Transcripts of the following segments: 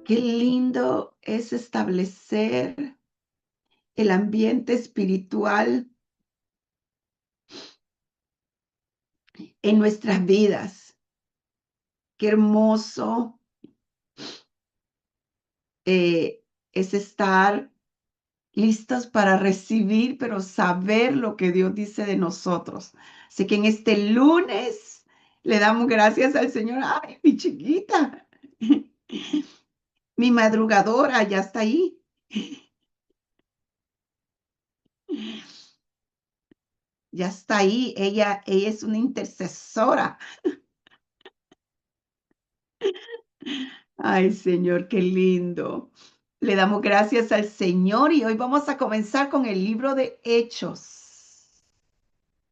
Qué lindo es establecer el ambiente espiritual en nuestras vidas. Qué hermoso es estar listos para recibir, pero saber lo que Dios dice de nosotros. Así que en este lunes le damos gracias al Señor. Ay, mi chiquita, mi madrugadora ya está ahí. Ya está ahí. Ella es una intercesora. Ay, Señor, qué lindo. Le damos gracias al Señor y hoy vamos a comenzar con el libro de Hechos.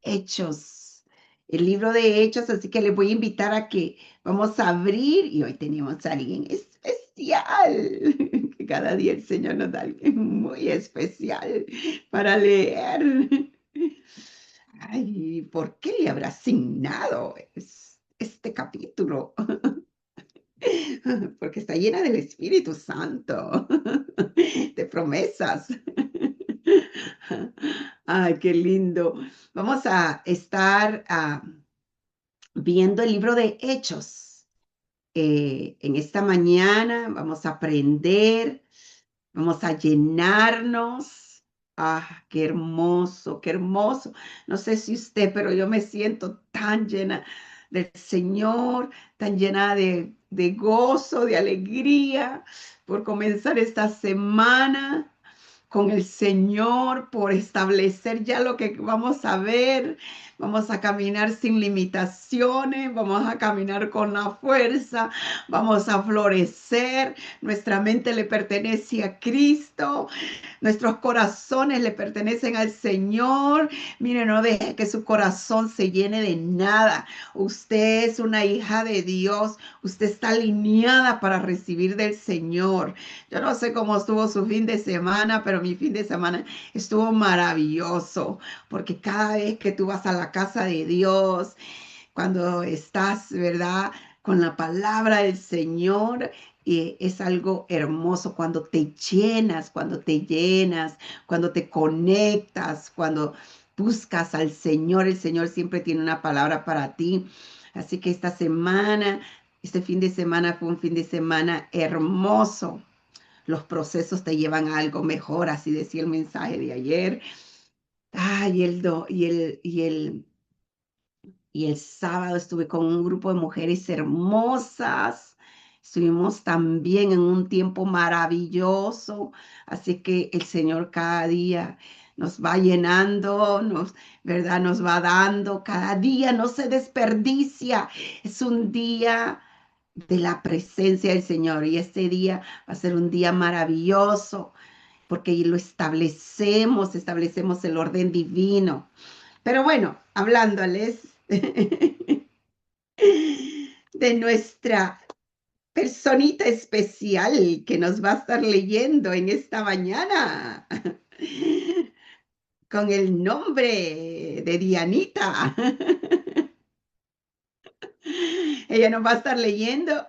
Hechos. El libro de Hechos, así que les voy a invitar a que vamos a abrir y hoy tenemos a alguien especial. Que cada día el Señor nos da a alguien muy especial para leer. Ay, ¿por qué le habrá asignado este capítulo? Porque está llena del Espíritu Santo, de promesas. Ay, qué lindo. Vamos a estar viendo el libro de Hechos. En esta mañana vamos a aprender, vamos a llenarnos. Ah, qué hermoso, qué hermoso. No sé si usted, pero yo me siento tan llena del Señor, tan llena de gozo, de alegría por comenzar esta semana con el Señor, por establecer ya lo que vamos a ver. Vamos a caminar sin limitaciones, vamos a caminar con la fuerza, vamos a florecer. Nuestra mente le pertenece a Cristo. Nuestros corazones le pertenecen al Señor. Mire, no deje que su corazón se llene de nada. Usted es una hija de Dios. Usted está alineada para recibir del Señor. Yo no sé cómo estuvo su fin de semana, pero mi fin de semana estuvo maravilloso, porque cada vez que tú vas a la casa de Dios, cuando estás, ¿verdad? Con la palabra del Señor, es algo hermoso cuando te llenas, cuando te conectas, cuando buscas al Señor. El Señor siempre tiene una palabra para ti. Así que esta semana, este fin de semana fue un fin de semana hermoso. Los procesos te llevan a algo mejor, así decía el mensaje de ayer. Ay, y el sábado estuve con un grupo de mujeres hermosas. Estuvimos también en un tiempo maravilloso. Así que el Señor cada día nos va llenando, ¿verdad? Nos va dando. Cada día no se desperdicia. Es un día de la presencia del Señor y este día va a ser un día maravilloso porque lo establecemos el orden divino. Pero bueno, hablándoles de nuestra personita especial que nos va a estar leyendo en esta mañana con el nombre de Dianita. Ella nos va a estar leyendo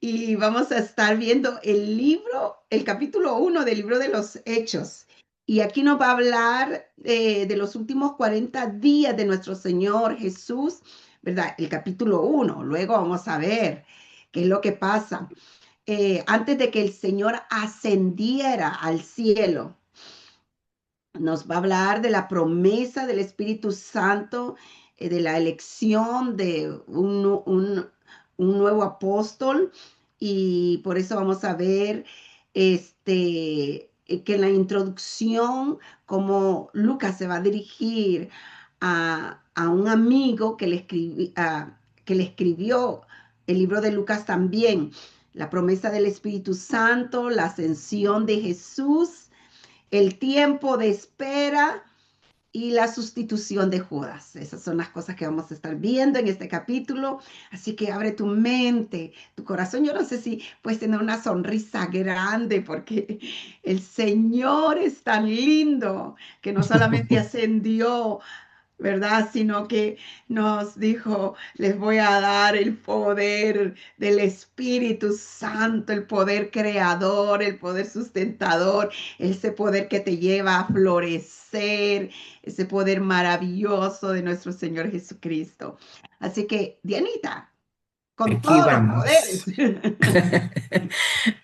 y vamos a estar viendo el libro, el capítulo 1 del libro de los Hechos. Y aquí nos va a hablar de los últimos 40 días de nuestro Señor Jesús, ¿verdad? El capítulo 1. Luego vamos a ver qué es lo que pasa. Antes de que el Señor ascendiera al cielo, nos va a hablar de la promesa del Espíritu Santo, de la elección de un nuevo apóstol, y por eso vamos a ver que en la introducción, como Lucas se va a dirigir a un amigo que le escribió el libro de Lucas también, la promesa del Espíritu Santo, la ascensión de Jesús, el tiempo de espera y la sustitución de Judas. Esas son las cosas que vamos a estar viendo en este capítulo. Así que abre tu mente, tu corazón. Yo no sé si puedes tener una sonrisa grande porque el Señor es tan lindo que no solamente ascendió, ¿verdad? Sino que nos dijo, les voy a dar el poder del Espíritu Santo, el poder creador, el poder sustentador, ese poder que te lleva a florecer, ese poder maravilloso de nuestro Señor Jesucristo. Así que, Dianita, con Aquí todos los poderes. vamos.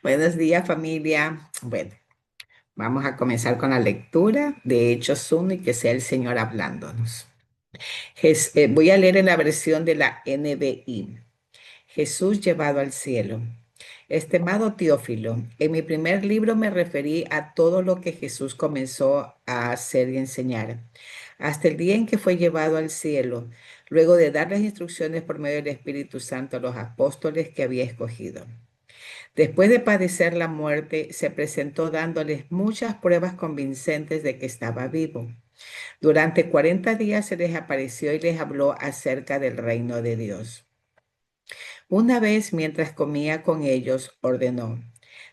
Buenos días, familia. Bueno, vamos a comenzar con la lectura de Hechos 1 y que sea el Señor hablándonos. Voy a leer en la versión de la NBI. Jesús llevado al cielo. Estimado Teófilo, en mi primer libro me referí a todo lo que Jesús comenzó a hacer y enseñar, hasta el día en que fue llevado al cielo, luego de dar las instrucciones por medio del Espíritu Santo a los apóstoles que había escogido. Después de padecer la muerte, se presentó dándoles muchas pruebas convincentes de que estaba vivo. Durante 40 días se les apareció y les habló acerca del reino de Dios. Una vez, mientras comía con ellos, ordenó: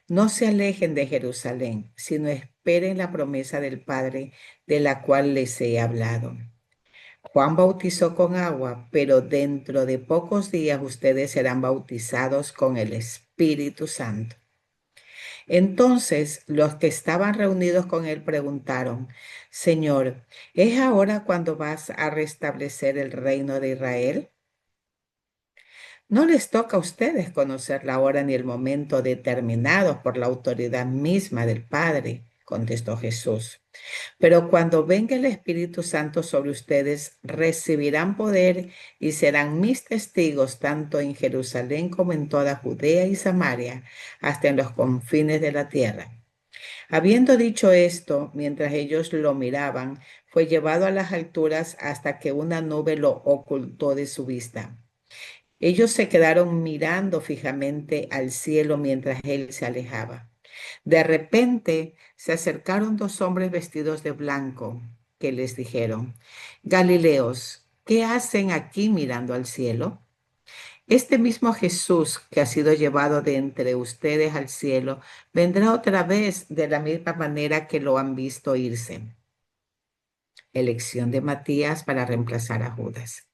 no se alejen de Jerusalén, sino esperen la promesa del Padre de la cual les he hablado. Juan bautizó con agua, pero dentro de pocos días ustedes serán bautizados con el Espíritu Santo. Entonces los que estaban reunidos con él preguntaron: Señor, ¿es ahora cuando vas a restablecer el reino de Israel? No les toca a ustedes conocer la hora ni el momento determinados por la autoridad misma del Padre, contestó Jesús. Pero cuando venga el Espíritu Santo sobre ustedes, recibirán poder y serán mis testigos tanto en Jerusalén como en toda Judea y Samaria, hasta en los confines de la tierra. Habiendo dicho esto, mientras ellos lo miraban, fue llevado a las alturas hasta que una nube lo ocultó de su vista. Ellos se quedaron mirando fijamente al cielo mientras él se alejaba. De repente se acercaron dos hombres vestidos de blanco, que les dijeron: Galileos, ¿qué hacen aquí mirando al cielo? Este mismo Jesús que ha sido llevado de entre ustedes al cielo, vendrá otra vez de la misma manera que lo han visto irse. Elección de Matías para reemplazar a Judas.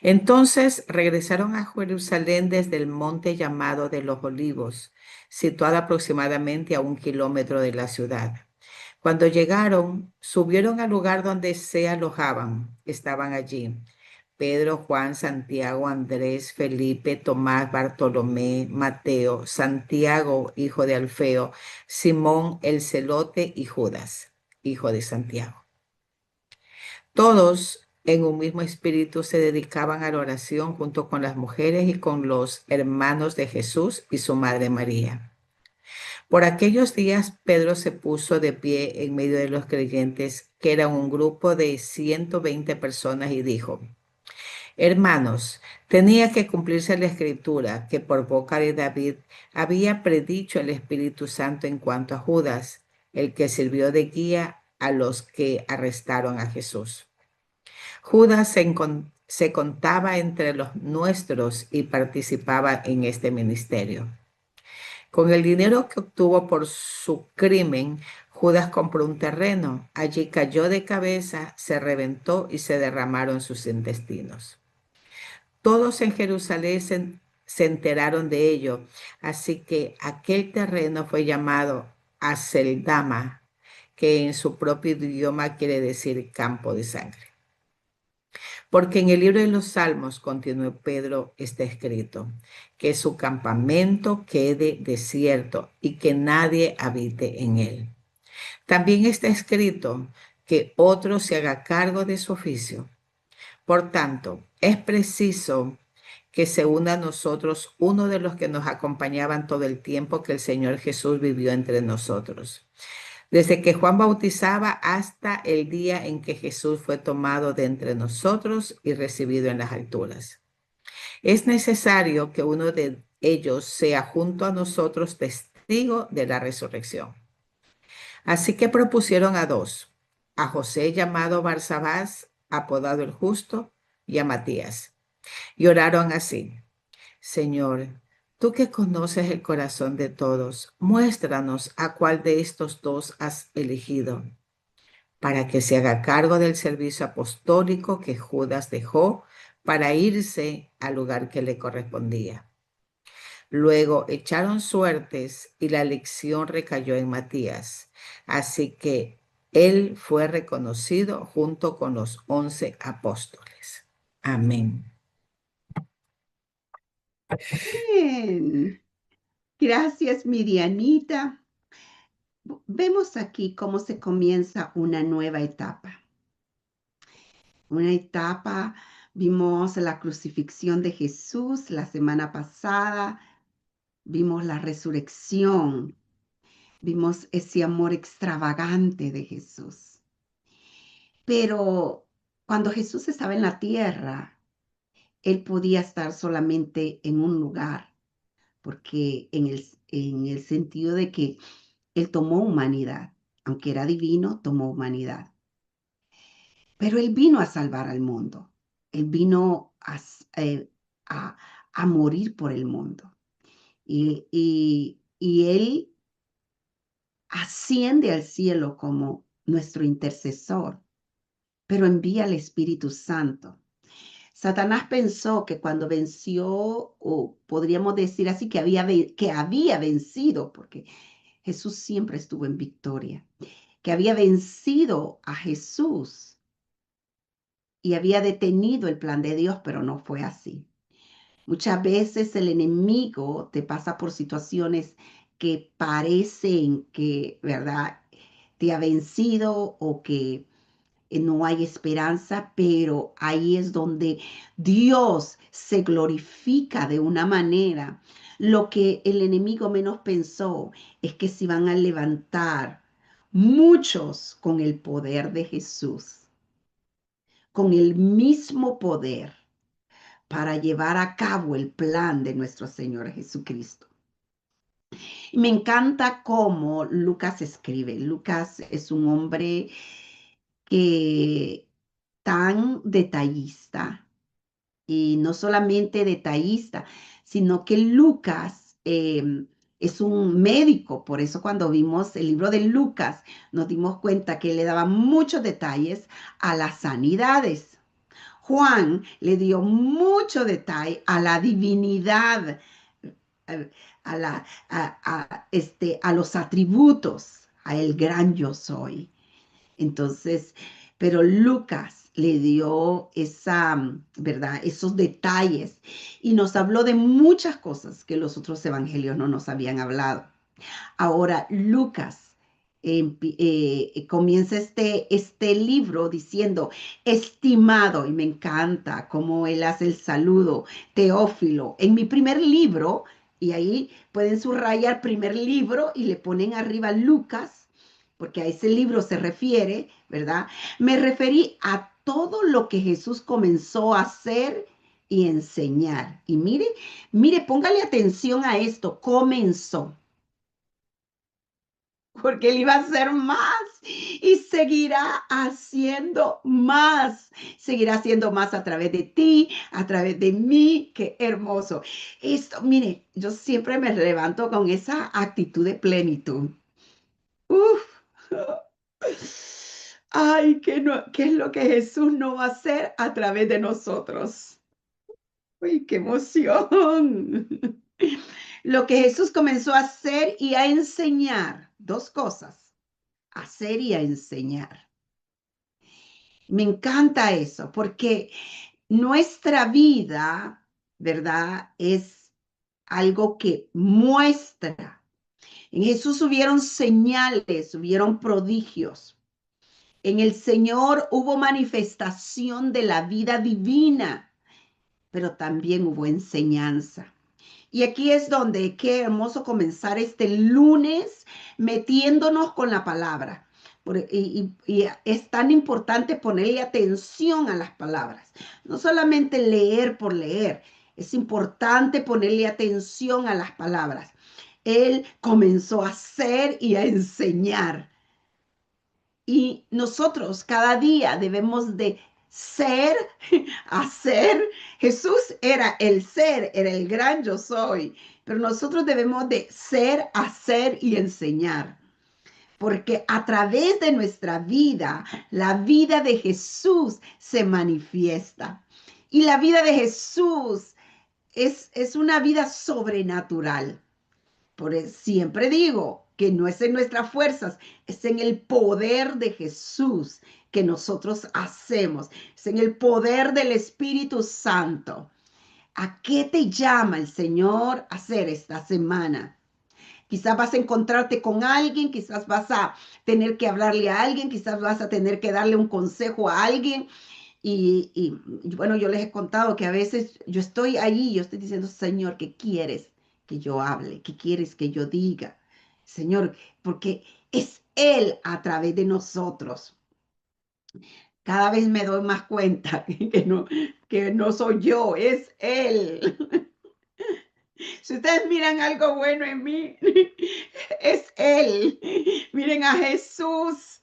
Entonces regresaron a Jerusalén desde el monte llamado de los Olivos, situado aproximadamente a 1 kilómetro de la ciudad. Cuando llegaron, subieron al lugar donde se alojaban. Estaban allí Pedro, Juan, Santiago, Andrés, Felipe, Tomás, Bartolomé, Mateo, Santiago, hijo de Alfeo, Simón el celote y Judas, hijo de Santiago. Todos en un mismo espíritu se dedicaban a la oración junto con las mujeres y con los hermanos de Jesús y su madre María. Por aquellos días Pedro se puso de pie en medio de los creyentes, que eran un grupo de 120 personas, y dijo: Hermanos, tenía que cumplirse la escritura que por boca de David había predicho el Espíritu Santo en cuanto a Judas, el que sirvió de guía a los que arrestaron a Jesús. Judas se contaba entre los nuestros y participaba en este ministerio. Con el dinero que obtuvo por su crimen, Judas compró un terreno. Allí cayó de cabeza, se reventó y se derramaron sus intestinos. Todos en Jerusalén se enteraron de ello, así que aquel terreno fue llamado Aceldama, que en su propio idioma quiere decir campo de sangre. Porque en el libro de los Salmos, continuó Pedro, está escrito: que su campamento quede desierto y que nadie habite en él. También está escrito que otro se haga cargo de su oficio. Por tanto, es preciso que se una a nosotros uno de los que nos acompañaban todo el tiempo que el Señor Jesús vivió entre nosotros, desde que Juan bautizaba hasta el día en que Jesús fue tomado de entre nosotros y recibido en las alturas. Es necesario que uno de ellos sea junto a nosotros testigo de la resurrección. Así que propusieron a dos: a José llamado Barsabás, apodado el Justo, y a Matías. Y oraron así: Señor, tú que conoces el corazón de todos, muéstranos a cuál de estos dos has elegido para que se haga cargo del servicio apostólico que Judas dejó para irse al lugar que le correspondía. Luego echaron suertes y la elección recayó en Matías, así que él fue reconocido junto con los 11 apóstoles. Amén. Bien. Gracias, Mirianita. Vemos aquí cómo se comienza una nueva etapa. Una etapa, vimos la crucifixión de Jesús la semana pasada, vimos la resurrección, vimos ese amor extravagante de Jesús. Pero cuando Jesús estaba en la tierra, él podía estar solamente en un lugar, porque en el sentido de que él tomó humanidad, aunque era divino, tomó humanidad. Pero él vino a salvar al mundo, él vino a, a morir por el mundo. Y él asciende al cielo como nuestro intercesor, pero envía al Espíritu Santo. Satanás pensó que cuando venció, o podríamos decir así, que había vencido, porque Jesús siempre estuvo en victoria, que había vencido a Jesús y había detenido el plan de Dios, pero no fue así. Muchas veces el enemigo te pasa por situaciones que parecen que, ¿verdad?, te ha vencido o que no hay esperanza, pero ahí es donde Dios se glorifica de una manera. Lo que el enemigo menos pensó es que se iban a levantar muchos con el poder de Jesús, con el mismo poder para llevar a cabo el plan de nuestro Señor Jesucristo. Y me encanta cómo Lucas escribe. Lucas es un hombre que tan detallista, y no solamente detallista, sino que Lucas es un médico. Por eso cuando vimos el libro de Lucas nos dimos cuenta que le daba muchos detalles a las sanidades. Juan le dio mucho detalle a la divinidad, a, a los atributos, a el gran yo soy. Entonces, pero Lucas le dio ¿verdad? Esos detalles y nos habló de muchas cosas que los otros evangelios no nos habían hablado. Ahora, Lucas comienza este libro diciendo, estimado, y me encanta cómo él hace el saludo, Teófilo, en mi primer libro, y ahí pueden subrayar primer libro y le ponen arriba Lucas, porque a ese libro se refiere, ¿verdad? Me referí a todo lo que Jesús comenzó a hacer y enseñar. Y mire, póngale atención a esto, comenzó, porque él iba a hacer más y seguirá haciendo más a través de ti, a través de mí. Qué hermoso. Esto, mire, yo siempre me levanto con esa actitud de plenitud. Uf. Ay, ¿qué es lo que Jesús no va a hacer a través de nosotros? Uy, qué emoción. Lo que Jesús comenzó a hacer y a enseñar, dos cosas, hacer y a enseñar. Me encanta eso, porque nuestra vida, ¿verdad? Es algo que muestra. En Jesús hubieron señales, hubieron prodigios. En el Señor hubo manifestación de la vida divina, pero también hubo enseñanza. Y aquí es donde qué hermoso comenzar este lunes metiéndonos con la palabra. Y es tan importante ponerle atención a las palabras. No solamente leer por leer, es importante ponerle atención a las palabras. Él comenzó a hacer y a enseñar. Y nosotros cada día debemos de ser, hacer. Jesús era el ser, era el gran yo soy, pero nosotros debemos de ser, hacer y enseñar. porque a través de nuestra vida, la vida de Jesús se manifiesta. Y la vida de Jesús es una vida sobrenatural. Por eso siempre digo que no es en nuestras fuerzas, es en el poder de Jesús que nosotros hacemos, es en el poder del Espíritu Santo. ¿A qué te llama el Señor a hacer esta semana? Quizás vas a encontrarte con alguien, quizás vas a tener que hablarle a alguien, quizás vas a tener que darle un consejo a alguien. Bueno, yo les he contado que a veces yo estoy ahí, yo estoy diciendo, Señor, ¿qué quieres que yo hable? ¿Qué quieres que yo diga? Señor, porque es Él a través de nosotros. Cada vez me doy más cuenta que no soy yo, es Él. Si ustedes miran algo bueno en mí, es Él. Miren a Jesús.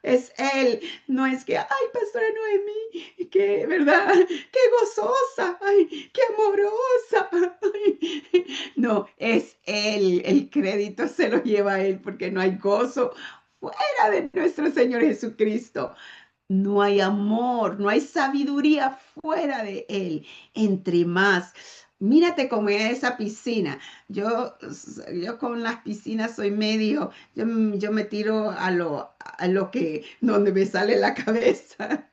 Es Él, no es que, ay, pastora Noemí, que, ¿verdad? Qué gozosa, ay, qué amorosa. Ay. No, es Él, el crédito se lo lleva a Él porque no hay gozo fuera de nuestro Señor Jesucristo. No hay amor, no hay sabiduría fuera de Él. Entre más, mírate como es esa piscina. Yo, yo con las piscinas soy medio, yo me tiro a lo que, donde me sale la cabeza.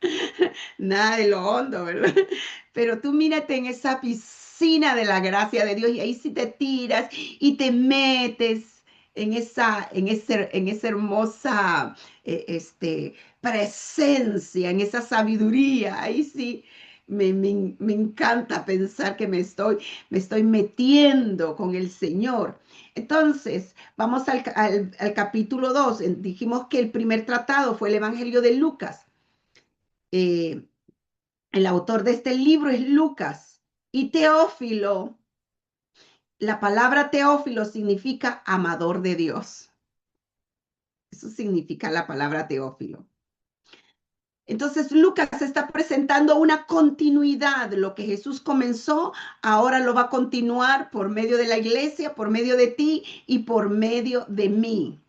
Nada de lo hondo, ¿verdad? Pero tú mírate en esa piscina de la gracia de Dios y ahí sí te tiras y te metes en esa hermosa, presencia, en esa sabiduría. Ahí sí me encanta pensar que me estoy metiendo con el Señor. Entonces, vamos al capítulo 2. Dijimos que el primer tratado fue el Evangelio de Lucas. Eh, el autor de este libro es Lucas. Y Teófilo, la palabra Teófilo significa amador de Dios. Eso significa la palabra Teófilo. Entonces Lucas está presentando una continuidad de lo que Jesús comenzó, ahora lo va a continuar por medio de la iglesia, por medio de ti y por medio de mí.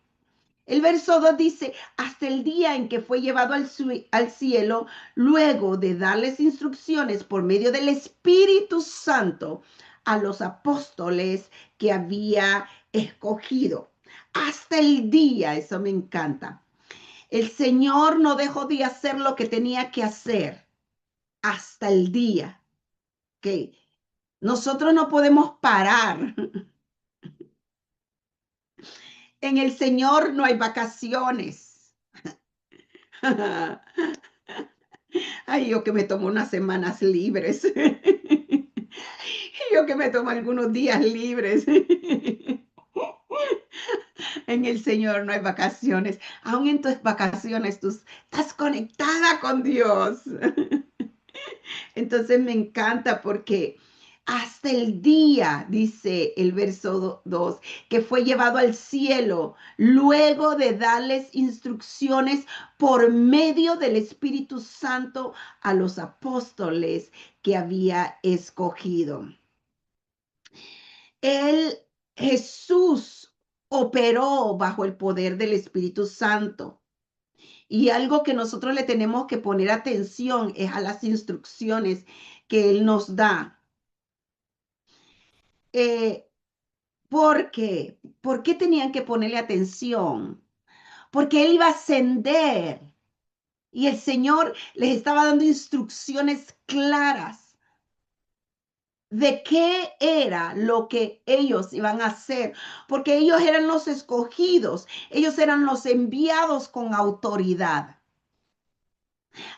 El verso 2 dice, hasta el día en que fue llevado al cielo, luego de darles instrucciones por medio del Espíritu Santo a los apóstoles que había escogido. Hasta el día, eso me encanta. El Señor no dejó de hacer lo que tenía que hacer hasta el día que nosotros no podemos parar. En el Señor no hay vacaciones. Ay, yo que me tomo unas semanas libres. Yo que me tomo algunos días libres. En el Señor no hay vacaciones. Aún en tus vacaciones tú estás conectada con Dios. Entonces me encanta porque hasta el día, dice el verso 2, que fue llevado al cielo, luego de darles instrucciones por medio del Espíritu Santo a los apóstoles que había escogido. Él, Jesús, operó bajo el poder del Espíritu Santo. Y algo que nosotros le tenemos que poner atención es a las instrucciones que Él nos da. Eh, ¿Por qué? ¿Por qué tenían que ponerle atención? Porque Él iba a ascender y el Señor les estaba dando instrucciones claras de qué era lo que ellos iban a hacer, porque ellos eran los escogidos, ellos eran los enviados con autoridad.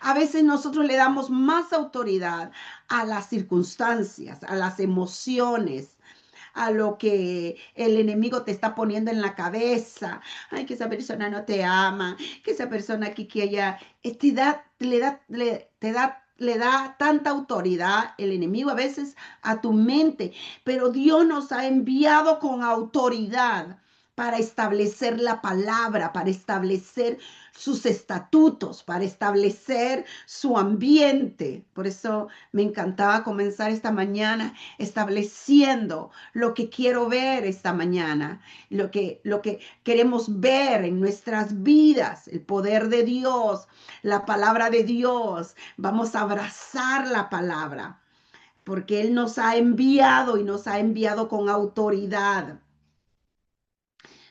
A veces nosotros le damos más autoridad a las circunstancias, a las emociones, a lo que el enemigo te está poniendo en la cabeza. Ay, que esa persona no te ama, que esa persona aquí, que allá. Le da tanta autoridad el enemigo a veces a tu mente, pero Dios nos ha enviado con autoridad para establecer la palabra, para establecer sus estatutos, para establecer su ambiente. Por eso me encantaba comenzar esta mañana estableciendo lo que quiero ver esta mañana, lo que queremos ver en nuestras vidas, el poder de Dios, la palabra de Dios. Vamos a abrazar la palabra porque Él nos ha enviado y nos ha enviado con autoridad.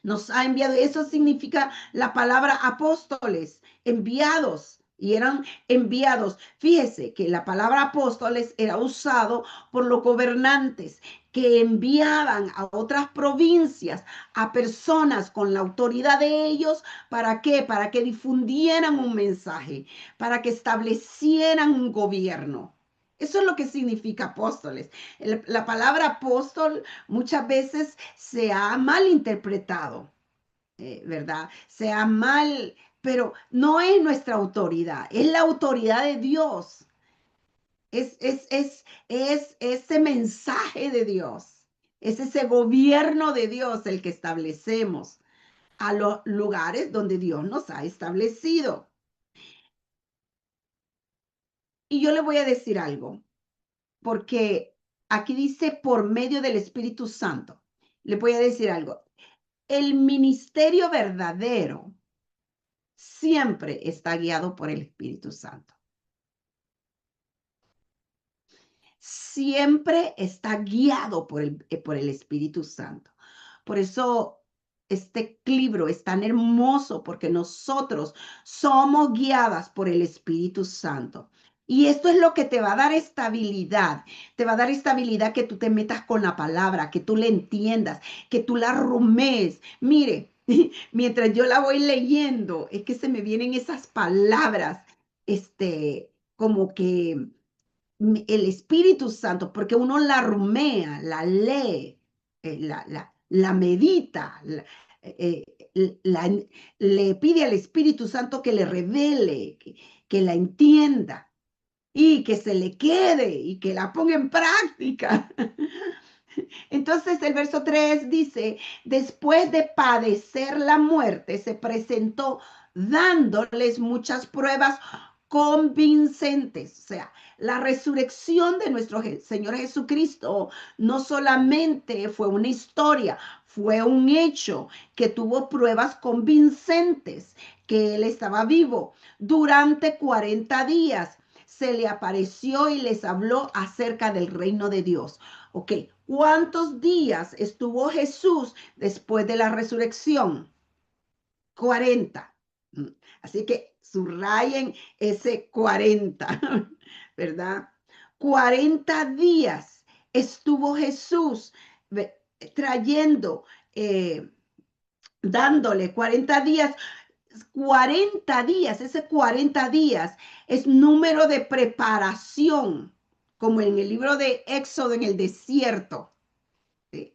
Nos ha enviado, eso significa la palabra apóstoles, enviados. Y eran enviados. Fíjese que la palabra apóstoles era usado por los gobernantes que enviaban a otras provincias a personas con la autoridad de ellos. ¿Para qué? Para que difundieran un mensaje, para que establecieran un gobierno. Eso es lo que significa apóstoles. La palabra apóstol muchas veces se ha malinterpretado, ¿verdad? Se ha mal, pero no es nuestra autoridad, es la autoridad de Dios. Es ese mensaje de Dios, es ese gobierno de Dios el que establecemos a los lugares donde Dios nos ha establecido. Y yo le voy a decir algo, porque aquí dice por medio del Espíritu Santo. Le voy a decir algo. El ministerio verdadero siempre está guiado por el Espíritu Santo. Siempre está guiado por el Espíritu Santo. Por eso este libro es tan hermoso, porque nosotros somos guiadas por el Espíritu Santo. Y esto es lo que te va a dar estabilidad. Te va a dar estabilidad que tú te metas con la palabra, que tú la entiendas, que tú la rumees. Mire, mientras yo la voy leyendo, es que se me vienen esas palabras, como que el Espíritu Santo, porque uno la rumea, la lee, la medita, eh, la- le pide al Espíritu Santo que le revele, que la entienda y que se le quede y que la ponga en práctica. Entonces el verso 3 dice, después de padecer la muerte, se presentó dándoles muchas pruebas convincentes. O sea, la resurrección de nuestro Señor Jesucristo no solamente fue una historia, fue un hecho que tuvo pruebas convincentes, que Él estaba vivo. Durante 40 días se le apareció y les habló acerca del reino de Dios. Ok, ¿cuántos días estuvo Jesús después de la resurrección? 40. Así que subrayen ese 40, ¿verdad? 40 días estuvo Jesús trayendo, eh, dándole 40 días. 40 días, ese 40 días es número de preparación, como en el libro de Éxodo en el desierto. ¿Sí?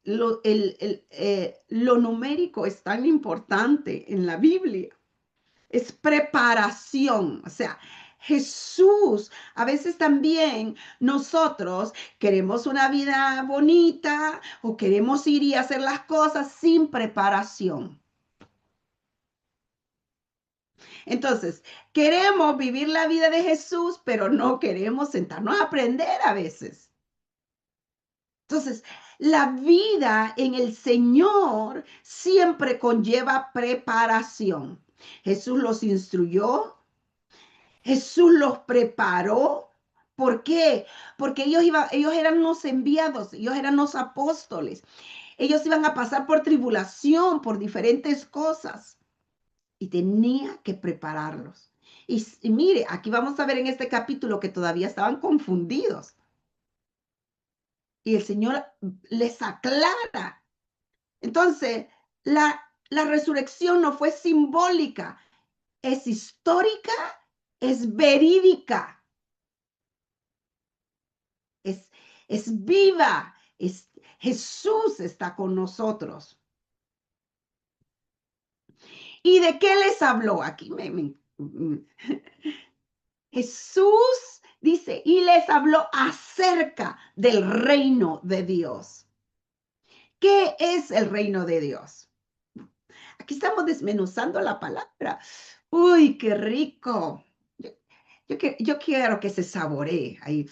Lo numérico es tan importante en la Biblia. Es preparación. O sea, Jesús, a veces también nosotros queremos una vida bonita o queremos ir y hacer las cosas sin preparación. Entonces, queremos vivir la vida de Jesús, pero no queremos sentarnos a aprender a veces. Entonces, la vida en el Señor siempre conlleva preparación. Jesús los instruyó, Jesús los preparó. ¿Por qué? Porque ellos eran los enviados, ellos eran los apóstoles. Ellos iban a pasar por tribulación, por diferentes cosas, y tenía que prepararlos. Y mire, aquí vamos a ver en este capítulo que todavía estaban confundidos. Y el Señor les aclara. Entonces, la resurrección no fue simbólica, es histórica, es verídica, es, es viva, Jesús está con nosotros. ¿Y de qué les habló? Aquí Jesús dice, y les habló acerca del reino de Dios. ¿Qué es el reino de Dios? Aquí estamos desmenuzando la palabra. Uy, qué rico. Yo quiero que se saboree ahí.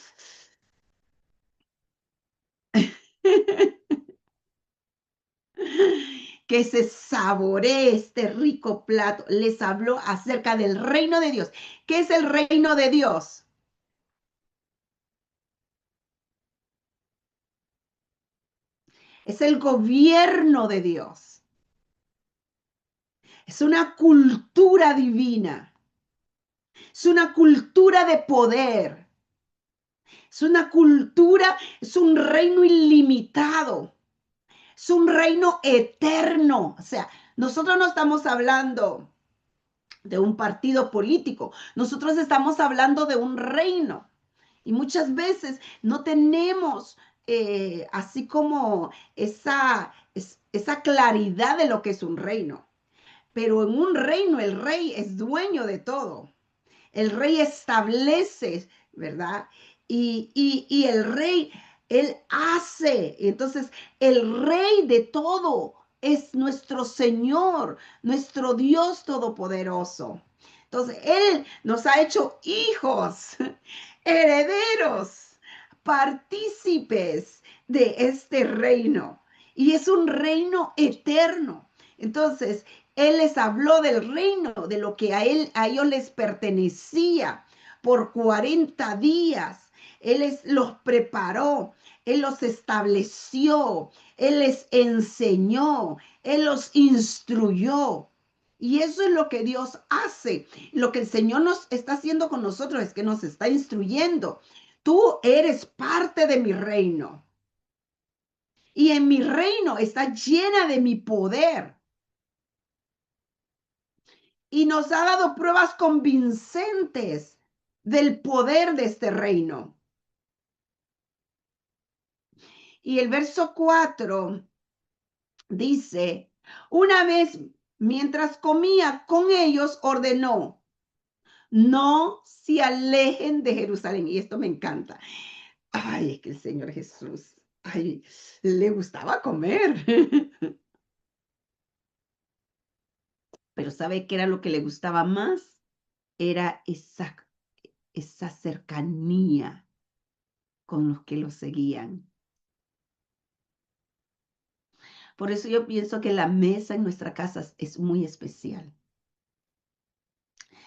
Que se saboree este rico plato. Les habló acerca del reino de Dios. ¿Qué es el reino de Dios? Es el gobierno de Dios. Es una cultura divina. Es una cultura de poder. Es una cultura, es un reino ilimitado. Es un reino eterno. O sea, nosotros no estamos hablando de un partido político. Nosotros estamos hablando de un reino. Y muchas veces no tenemos así como esa claridad de lo que es un reino. Pero en un reino el rey es dueño de todo. El rey establece, ¿verdad? Y el rey, él hace. Entonces, el rey de todo es nuestro Señor, nuestro Dios todopoderoso. Entonces, Él nos ha hecho hijos, herederos, partícipes de este reino. Y es un reino eterno. Entonces, él les habló del reino, de lo que a ellos les pertenecía por 40 días. Los preparó, Él los estableció, Él les enseñó, Él los instruyó. Y eso es lo que Dios hace. Lo que el Señor nos está haciendo con nosotros es que nos está instruyendo. Tú eres parte de mi reino. Y en mi reino está llena de mi poder. Y nos ha dado pruebas convincentes del poder de este reino. Y el verso 4 dice, una vez mientras comía con ellos, ordenó, no se alejen de Jerusalén. Y esto me encanta. Ay, es que el Señor Jesús, ay, le gustaba comer. Pero ¿sabe qué era lo que le gustaba más? Era esa cercanía con los que lo seguían. Por eso yo pienso que la mesa en nuestra casa es muy especial.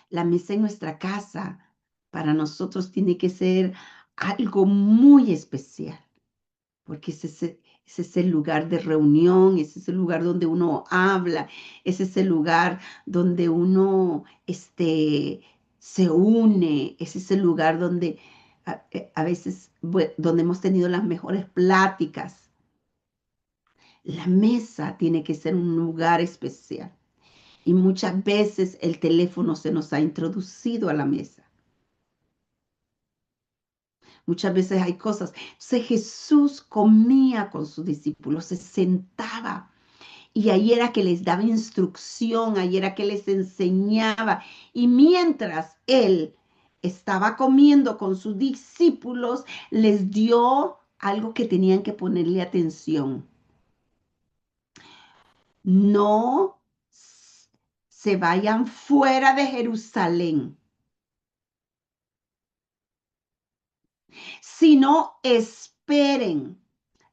La mesa en nuestra casa para nosotros tiene que ser algo muy especial, porque es ese lugar de reunión, es ese lugar donde uno habla, es ese lugar donde uno se une, es ese lugar donde a veces, donde hemos tenido las mejores pláticas. La mesa tiene que ser un lugar especial. Y muchas veces el teléfono se nos ha introducido a la mesa. Muchas veces hay cosas. Entonces Jesús comía con sus discípulos, se sentaba y ahí era que les daba instrucción, ahí era que les enseñaba. Y mientras él estaba comiendo con sus discípulos, les dio algo que tenían que ponerle atención. No se vayan fuera de Jerusalén, sino esperen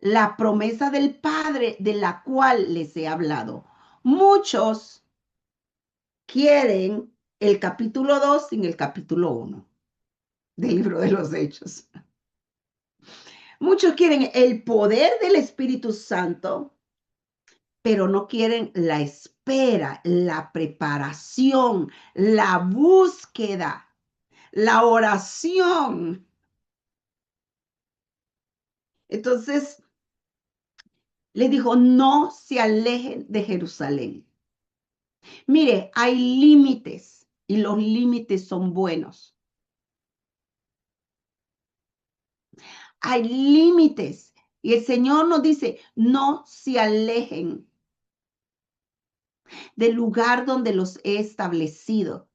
la promesa del Padre de la cual les he hablado. Muchos quieren el capítulo 2 sin el capítulo 1 del libro de los Hechos. Muchos quieren el poder del Espíritu Santo, pero no quieren la espera, la preparación, la búsqueda, la oración. Entonces, le dijo, no se alejen de Jerusalén. Mire, hay límites y los límites son buenos. Hay límites y el Señor nos dice, no se alejen del lugar donde los he establecido.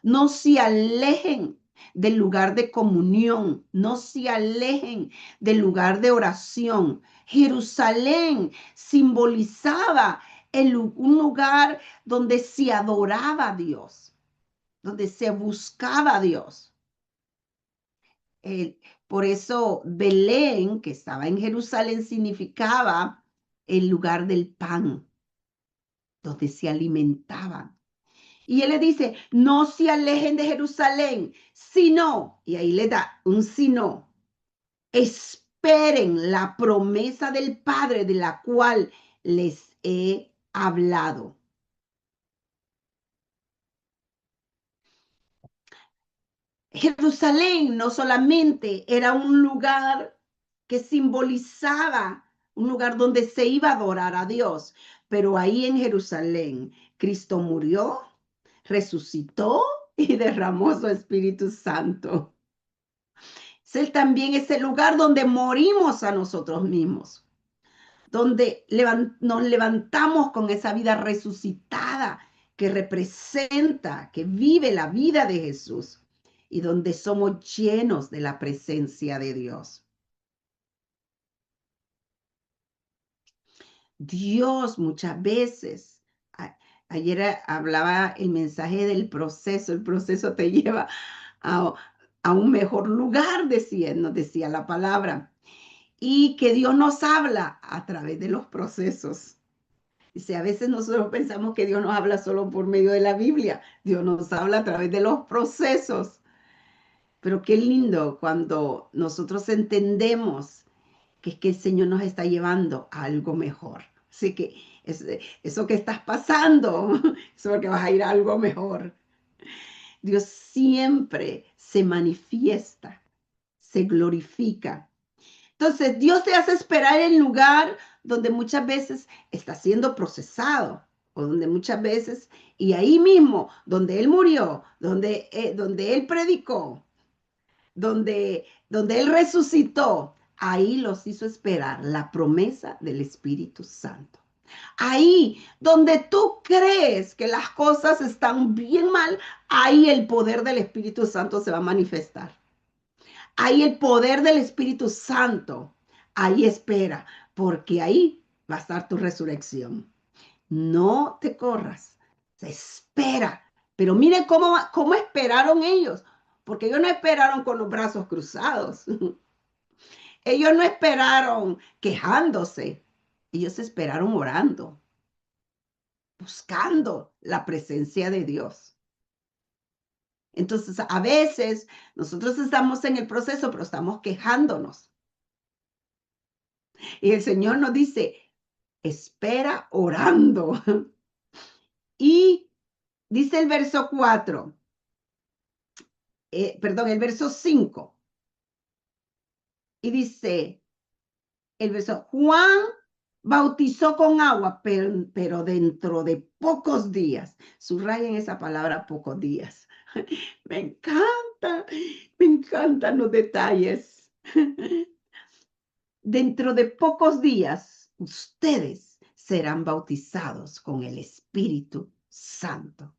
No se alejen del lugar de comunión, no se alejen del lugar de oración. Jerusalén simbolizaba un lugar donde se adoraba a Dios, donde se buscaba a Dios. Por eso Belén, que estaba en Jerusalén, significaba el lugar del pan, donde se alimentaban. Y él le dice, no se alejen de Jerusalén, sino, y ahí le da un sino, esperen la promesa del Padre de la cual les he hablado. Jerusalén no solamente era un lugar que simbolizaba un lugar donde se iba a adorar a Dios, pero ahí en Jerusalén Cristo murió, resucitó y derramó su Espíritu Santo. Es también ese lugar donde morimos a nosotros mismos, donde nos levantamos con esa vida resucitada que representa, que vive la vida de Jesús y donde somos llenos de la presencia de Dios. Dios muchas veces, ayer hablaba el mensaje del proceso, el proceso te lleva a, a un mejor lugar, nos decía la palabra, y que Dios nos habla a través de los procesos. Dice, a veces nosotros pensamos que Dios nos habla solo por medio de la Biblia. Dios nos habla a través de los procesos. Pero qué lindo cuando nosotros entendemos que es que el Señor nos está llevando a algo mejor. Así que eso que estás pasando, eso es porque vas a ir a algo mejor. Dios siempre se manifiesta, se glorifica. Entonces, Dios te hace esperar en lugar donde muchas veces está siendo procesado, o donde muchas veces, y ahí mismo, donde Él murió, donde Él predicó, donde Él resucitó, ahí los hizo esperar la promesa del Espíritu Santo. Ahí donde tú crees que las cosas están bien mal, ahí el poder del Espíritu Santo se va a manifestar. Ahí el poder del Espíritu Santo, ahí espera, porque ahí va a estar tu resurrección. No te corras, se espera. Pero mire cómo esperaron ellos, porque ellos no esperaron con los brazos cruzados. Ellos no esperaron quejándose, ellos esperaron orando, buscando la presencia de Dios. Entonces, a veces nosotros estamos en el proceso, pero estamos quejándonos. Y el Señor nos dice, espera orando. Y dice el verso 4, perdón, el verso 5. Y dice el verso, Juan bautizó con agua, pero dentro de pocos días. Subrayen esa palabra, pocos días. Me encantan los detalles. Dentro de pocos días, ustedes serán bautizados con el Espíritu Santo.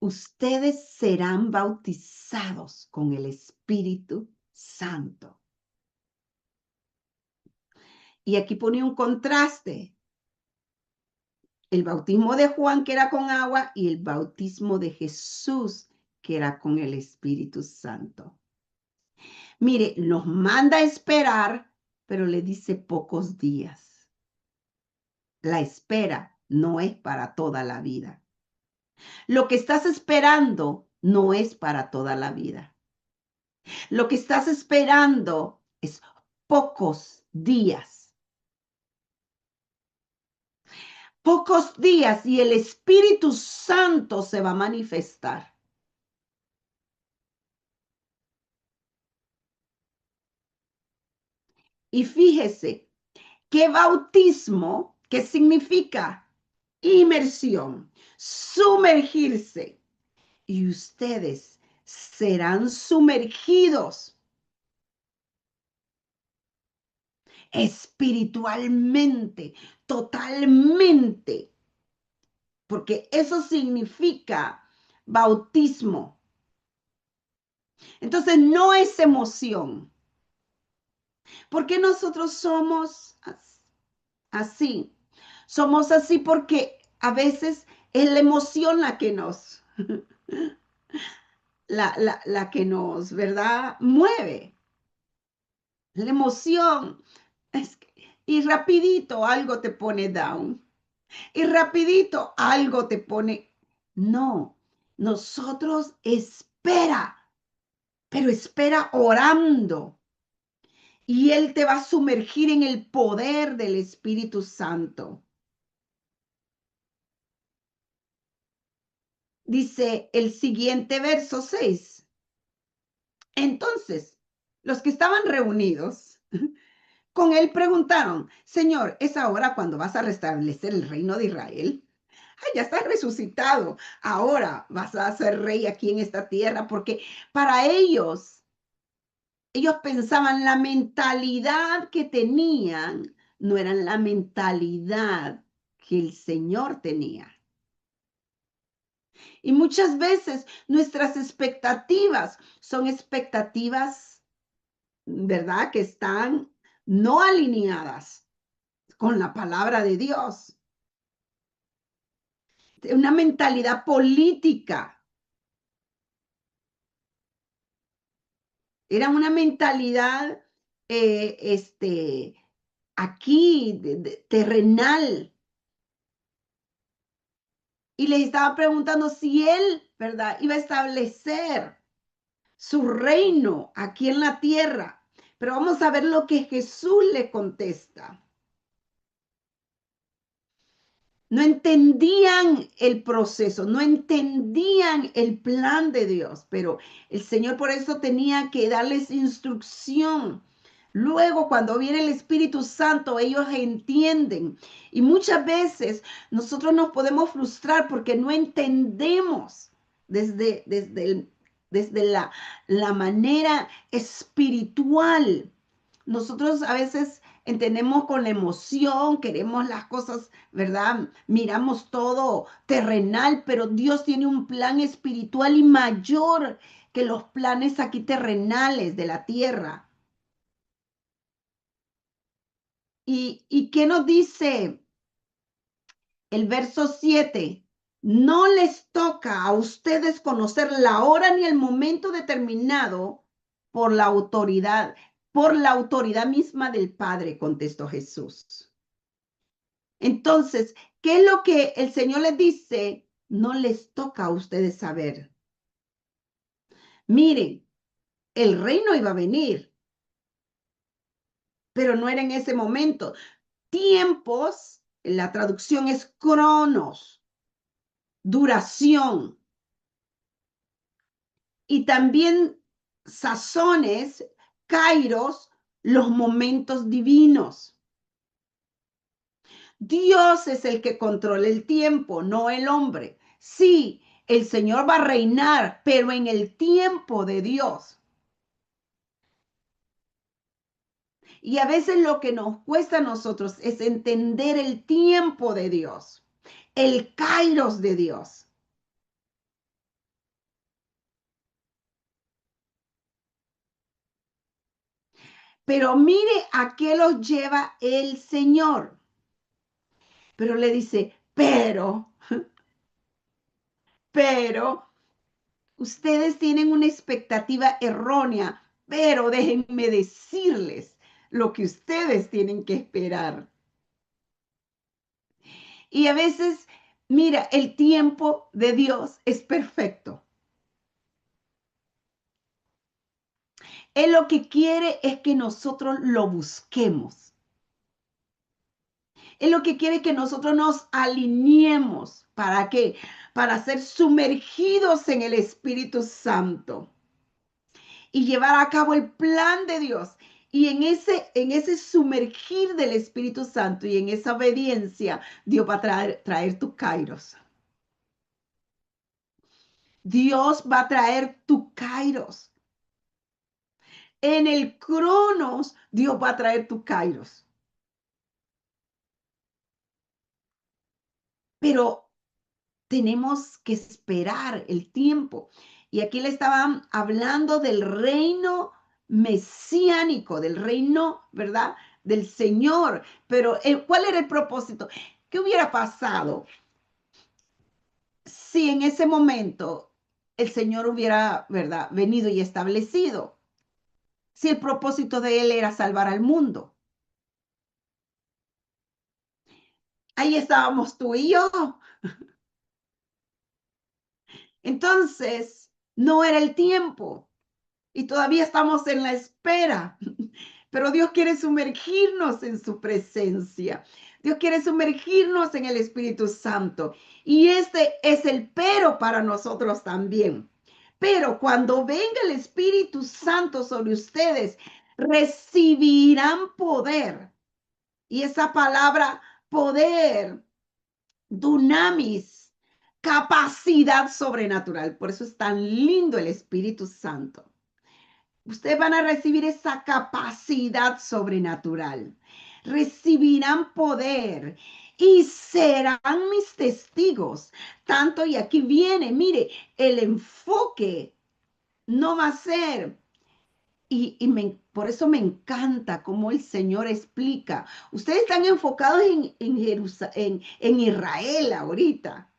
Ustedes serán bautizados con el Espíritu Santo. Y aquí pone un contraste. El bautismo de Juan, que era con agua, y el bautismo de Jesús, que era con el Espíritu Santo. Mire, nos manda a esperar, pero le dice pocos días. La espera no es para toda la vida. Lo que estás esperando no es para toda la vida. Lo que estás esperando es pocos días. Pocos días y el Espíritu Santo se va a manifestar. Y fíjese, ¿qué bautismo? ¿Qué significa? Inmersión, sumergirse. Y ustedes serán sumergidos espiritualmente, totalmente porque eso significa bautismo. Entonces no es emoción. ¿Por qué nosotros somos así? Somos así porque a veces es la emoción la que nos, la que nos, ¿verdad? Mueve. La emoción. Y rapidito algo te pone down. Y rapidito algo te pone. No, nosotros espera, pero espera orando. Y Él te va a sumergir en el poder del Espíritu Santo. Dice el siguiente verso 6. Entonces, los que estaban reunidos con él preguntaron, Señor, ¿es ahora cuando vas a restablecer el reino de Israel? Ay, ya estás resucitado. Ahora vas a ser rey aquí en esta tierra, porque para ellos pensaban la mentalidad que tenían, no era la mentalidad que el Señor tenía. Y muchas veces nuestras expectativas son expectativas, ¿verdad? Que están no alineadas con la palabra de Dios. Una mentalidad política. Era una mentalidad, aquí, terrenal. Y les estaba preguntando si él, ¿verdad? Iba a establecer su reino aquí en la tierra. Pero vamos a ver lo que Jesús le contesta. No entendían el proceso, no entendían el plan de Dios, pero el Señor por eso tenía que darles instrucción. Luego, cuando viene el Espíritu Santo, ellos entienden. Y muchas veces nosotros nos podemos frustrar porque no entendemos desde la manera espiritual. Nosotros a veces entendemos con la emoción, queremos las cosas, ¿verdad? Miramos todo terrenal, pero Dios tiene un plan espiritual y mayor que los planes aquí terrenales de la tierra. ¿Y qué nos dice el verso 7? No les toca a ustedes conocer la hora ni el momento determinado por la autoridad misma del Padre, contestó Jesús. Entonces, ¿qué es lo que el Señor les dice? No les toca a ustedes saber. Miren, el reino iba a venir, pero no era en ese momento. Tiempos, la traducción es cronos, duración. Y también sazones, kairos, los momentos divinos. Dios es el que controla el tiempo, no el hombre. Sí, el Señor va a reinar, pero en el tiempo de Dios. Y a veces lo que nos cuesta a nosotros es entender el tiempo de Dios, el kairos de Dios. Pero mire a qué los lleva el Señor. Pero le dice, pero, ustedes tienen una expectativa errónea, pero déjenme decirles lo que ustedes tienen que esperar. Y a veces, mira, el tiempo de Dios es perfecto. Él lo que quiere es que nosotros lo busquemos. Él lo que quiere es que nosotros nos alineemos. ¿Para qué? Para ser sumergidos en el Espíritu Santo y llevar a cabo el plan de Dios. Y en ese sumergir del Espíritu Santo y en esa obediencia, Dios va a traer tu kairos. Dios va a traer tu kairos. En el cronos, Dios va a traer tu kairos. Pero tenemos que esperar el tiempo. Y aquí le estaban hablando del reino mesiánico, del reino, ¿verdad? Del Señor. Pero ¿cuál era el propósito? ¿Qué hubiera pasado si en ese momento el Señor hubiera, ¿verdad?, venido y establecido? Si el propósito de él era salvar al mundo. Ahí estábamos tú y yo. Entonces, no era el tiempo y todavía estamos en la espera. Pero Dios quiere sumergirnos en su presencia. Dios quiere sumergirnos en el Espíritu Santo. Y este es el pero para nosotros también. Pero cuando venga el Espíritu Santo sobre ustedes, recibirán poder. Y esa palabra poder, dunamis, capacidad sobrenatural. Por eso es tan lindo el Espíritu Santo. Ustedes van a recibir esa capacidad sobrenatural. Recibirán poder y serán mis testigos. Tanto, y aquí viene, mire, el enfoque no va a ser, por eso me encanta cómo el Señor explica. Ustedes están enfocados en Israel ahorita.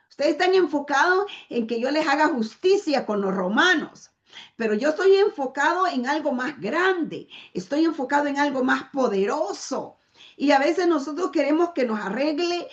Ustedes están enfocados en que yo les haga justicia con los romanos, pero yo estoy enfocado en algo más grande, estoy enfocado en algo más poderoso. Y a veces nosotros queremos que nos arregle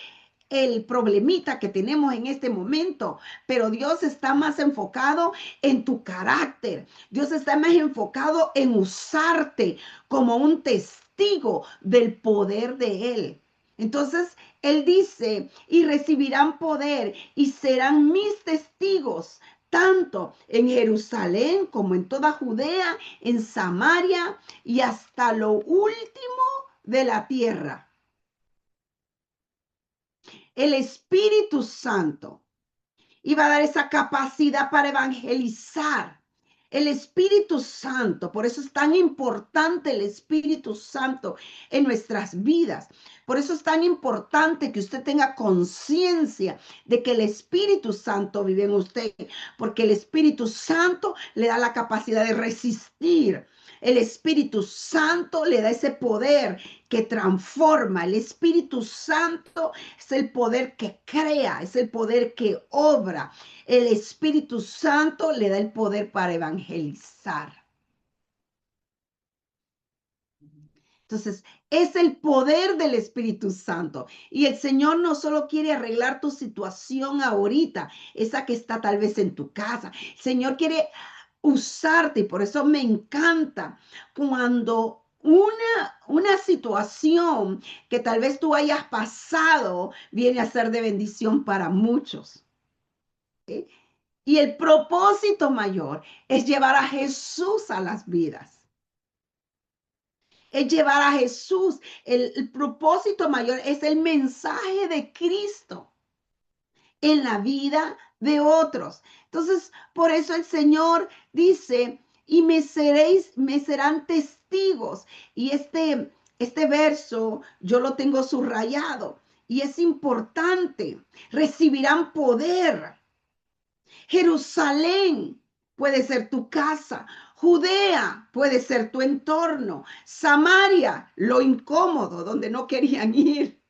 el problemita que tenemos en este momento, pero Dios está más enfocado en tu carácter. Dios está más enfocado en usarte como un testigo del poder de Él. Entonces, Él dice, y recibirán poder y serán mis testigos, tanto en Jerusalén como en toda Judea, en Samaria y hasta lo último de la tierra. El Espíritu Santo iba a dar esa capacidad para evangelizar. El Espíritu Santo, por eso es tan importante el Espíritu Santo en nuestras vidas. Por eso es tan importante que usted tenga conciencia de que el Espíritu Santo vive en usted, porque el Espíritu Santo le da la capacidad de resistir. El Espíritu Santo le da ese poder que transforma. El Espíritu Santo es el poder que crea, es el poder que obra. El Espíritu Santo le da el poder para evangelizar. Entonces, es el poder del Espíritu Santo. Y el Señor no solo quiere arreglar tu situación ahorita, esa que está tal vez en tu casa. El Señor quiere usarte y por eso me encanta cuando una situación que tal vez tú hayas pasado viene a ser de bendición para muchos. ¿Sí? Y el propósito mayor es llevar a Jesús a las vidas. Es llevar a Jesús. El propósito mayor es el mensaje de Cristo en la vida de otros. Entonces, por eso el Señor dice, y me serán testigos. Y este verso yo lo tengo subrayado y es importante. Recibirán poder. Jerusalén puede ser tu casa. Judea puede ser tu entorno. Samaria, lo incómodo, donde no querían ir.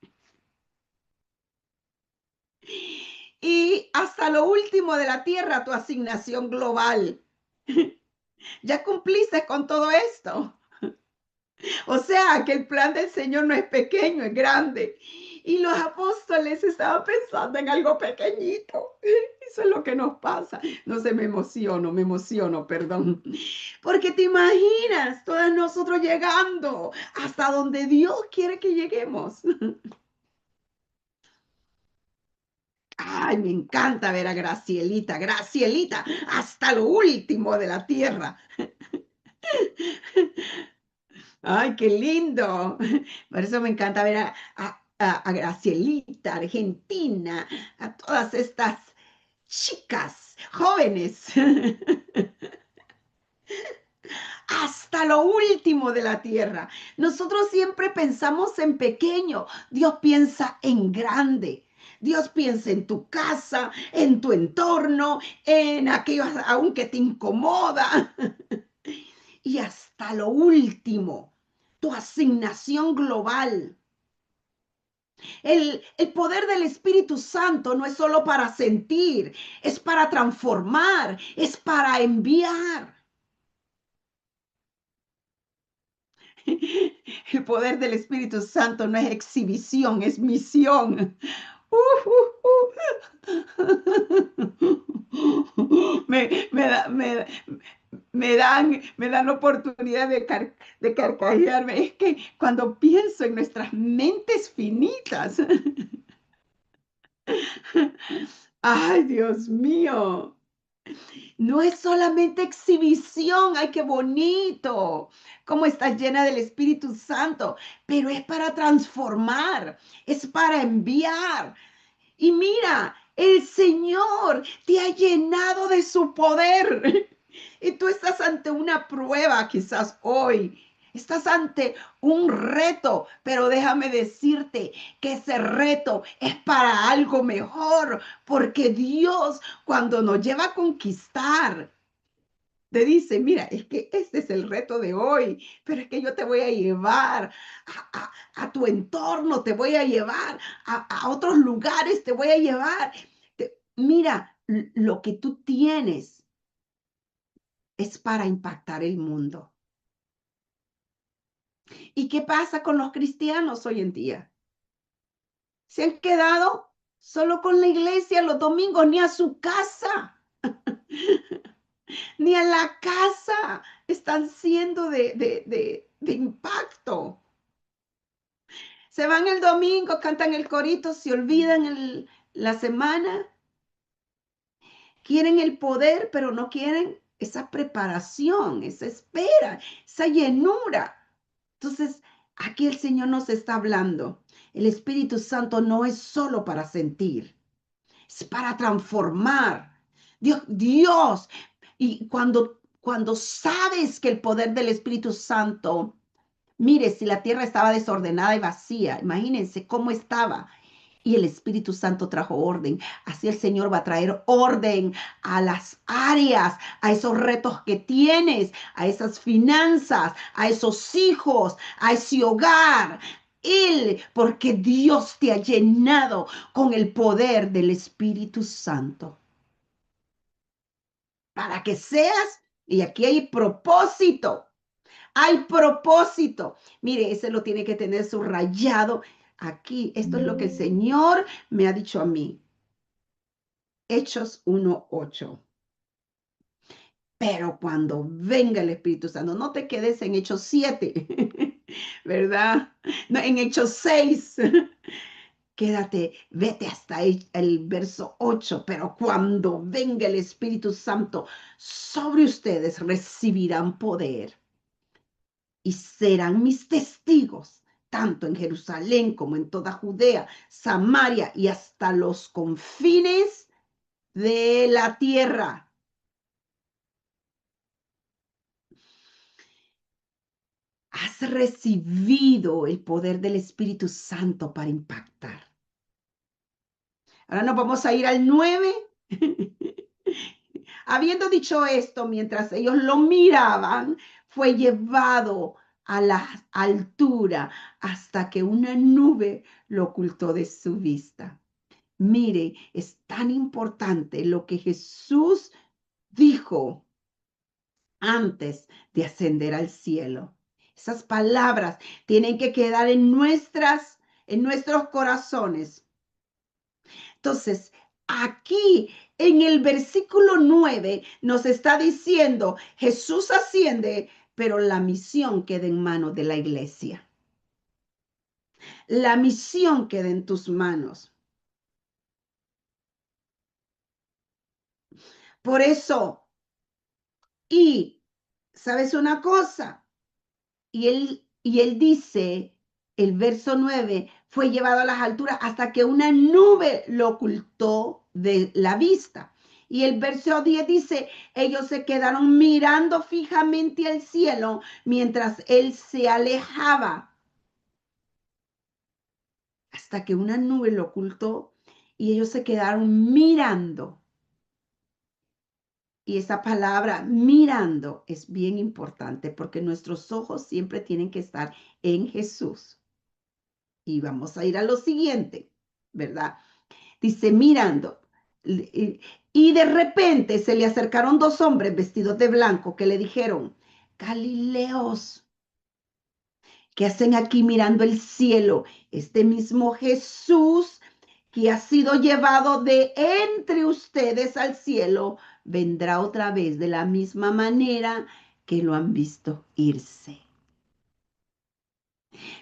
Y hasta lo último de la tierra, tu asignación global. Ya cumpliste con todo esto. O sea, que el plan del Señor no es pequeño, es grande. Y los apóstoles estaban pensando en algo pequeñito. Eso es lo que nos pasa. No sé, me emociono, perdón. Porque te imaginas, todos nosotros llegando hasta donde Dios quiere que lleguemos. Ay, me encanta ver a Gracielita, Gracielita, hasta lo último de la tierra. Ay, qué lindo. Por eso me encanta ver a Gracielita, Argentina, a todas estas chicas, jóvenes, hasta lo último de la tierra. Nosotros siempre pensamos en pequeño, Dios piensa en grande. Dios piensa en tu casa, en tu entorno, en aquello aún que te incomoda. Y hasta lo último, tu asignación global. El poder del Espíritu Santo no es solo para sentir, es para transformar, es para enviar. El poder del Espíritu Santo no es exhibición, es misión. Me da, me dan la oportunidad de carcajearme. Es que cuando pienso en nuestras mentes finitas, ay, Dios mío, no es solamente exhibición, ay, qué bonito, cómo estás llena del Espíritu Santo, pero es para transformar, es para enviar. Y mira, el Señor te ha llenado de su poder. Y tú estás ante una prueba quizás hoy. Estás ante un reto, pero déjame decirte que ese reto es para algo mejor, porque Dios cuando nos lleva a conquistar, te dice, mira, es que este es el reto de hoy, pero es que yo te voy a llevar a tu entorno, te voy a llevar a otros lugares, te voy a llevar. Mira, lo que tú tienes es para impactar el mundo. ¿Y qué pasa con los cristianos hoy en día? Se han quedado solo con la iglesia los domingos, ni a su casa, ni a la casa están siendo de impacto. Se van el domingo, cantan el corito, se olvidan la semana, quieren el poder, pero no quieren esa preparación, esa espera, esa llenura. Entonces, aquí el Señor nos está hablando. El Espíritu Santo no es solo para sentir, es para transformar. Dios, y cuando sabes que el poder del Espíritu Santo, mire, si la tierra estaba desordenada y vacía, imagínense cómo estaba. Y el Espíritu Santo trajo orden. Así el Señor va a traer orden a las áreas, a esos retos que tienes, a esas finanzas, a esos hijos, a ese hogar. Él, porque Dios te ha llenado con el poder del Espíritu Santo. Para que seas, y aquí hay propósito. Hay propósito. Mire, ese lo tiene que tener subrayado aquí. Esto es lo que el Señor me ha dicho a mí. Hechos 1:8. Pero cuando venga el Espíritu Santo, no te quedes en Hechos 7, ¿verdad? No, en Hechos 6. Quédate, vete hasta el verso 8. Pero cuando venga el Espíritu Santo sobre ustedes, recibirán poder y serán mis testigos, tanto en Jerusalén como en toda Judea, Samaria y hasta los confines de la tierra. Has recibido el poder del Espíritu Santo para impactar. Ahora nos vamos a ir al 9. Habiendo dicho esto, mientras ellos lo miraban, fue llevado a la altura hasta que una nube lo ocultó de su vista. Mire, es tan importante lo que Jesús dijo antes de ascender al cielo. Esas palabras tienen que quedar en nuestros corazones. Entonces, aquí en el versículo 9 nos está diciendo, Jesús asciende, pero la misión queda en manos de la iglesia. La misión queda en tus manos. Por eso, y, ¿sabes una cosa? Y él dice, el verso 9, fue llevado a las alturas hasta que una nube lo ocultó de la vista. Y el verso 10 dice, ellos se quedaron mirando fijamente al cielo mientras él se alejaba hasta que una nube lo ocultó. y ellos se quedaron mirando. Y esa palabra mirando es bien importante porque nuestros ojos siempre tienen que estar en Jesús. Y vamos a ir a lo siguiente, ¿verdad? Dice mirando. Y de repente se le acercaron dos hombres vestidos de blanco que le dijeron, Galileos, ¿qué hacen aquí mirando el cielo? Este mismo Jesús que ha sido llevado de entre ustedes al cielo, vendrá otra vez de la misma manera que lo han visto irse.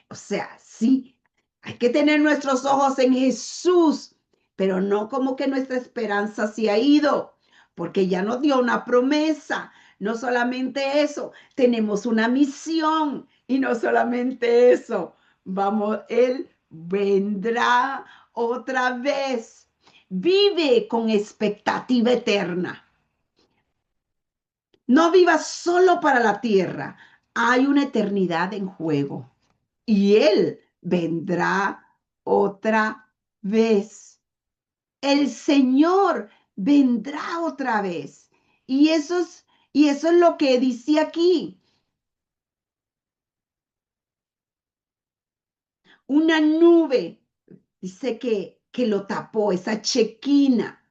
O sea, sí, hay que tener nuestros ojos en Jesús, pero no como que nuestra esperanza se ha ido, porque ya nos dio una promesa. No solamente eso, tenemos una misión y no solamente eso, vamos, Él vendrá otra vez. Vive con expectativa eterna. No vivas solo para la tierra. Hay una eternidad en juego y Él vendrá otra vez. El Señor vendrá otra vez. Y eso es lo que dice aquí. Una nube, dice que lo tapó, esa chequina.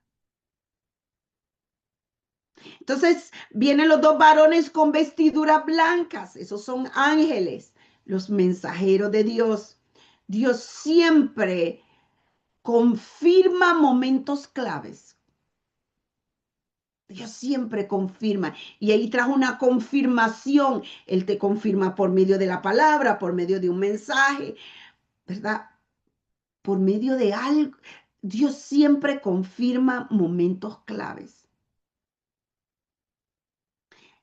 Entonces vienen los dos varones con vestiduras blancas. Esos son ángeles, los mensajeros de Dios. Dios siempre confirma momentos claves. Dios siempre confirma. Y ahí trajo una confirmación. Él te confirma por medio de la palabra, por medio de un mensaje, ¿verdad? Por medio de algo. Dios siempre confirma momentos claves.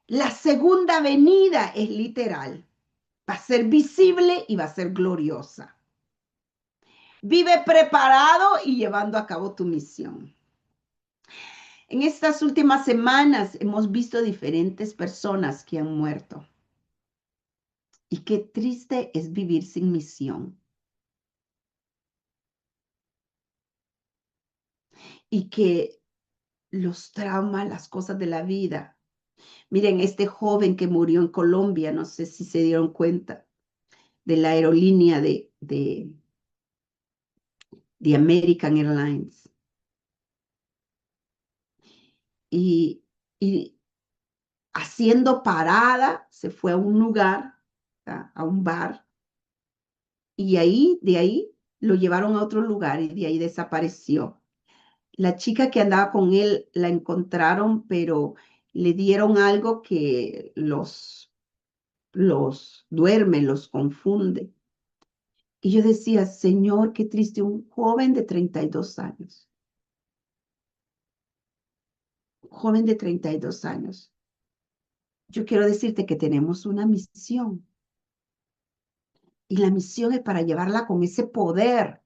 La segunda venida es literal. Va a ser visible y va a ser gloriosa. Vive preparado y llevando a cabo tu misión. En estas últimas semanas hemos visto diferentes personas que han muerto. Y qué triste es vivir sin misión. Y que los traumas, las cosas de la vida. Miren, este joven que murió en Colombia, no sé si se dieron cuenta, de la aerolínea de American Airlines. Y haciendo parada, se fue a un lugar, a un bar, y de ahí lo llevaron a otro lugar y de ahí desapareció. La chica que andaba con él la encontraron, pero le dieron algo que los duerme, los confunde. Y yo decía, Señor, qué triste, un joven de 32 años. Un joven de 32 años. Yo quiero decirte que tenemos una misión. Y la misión es para llevarla con ese poder.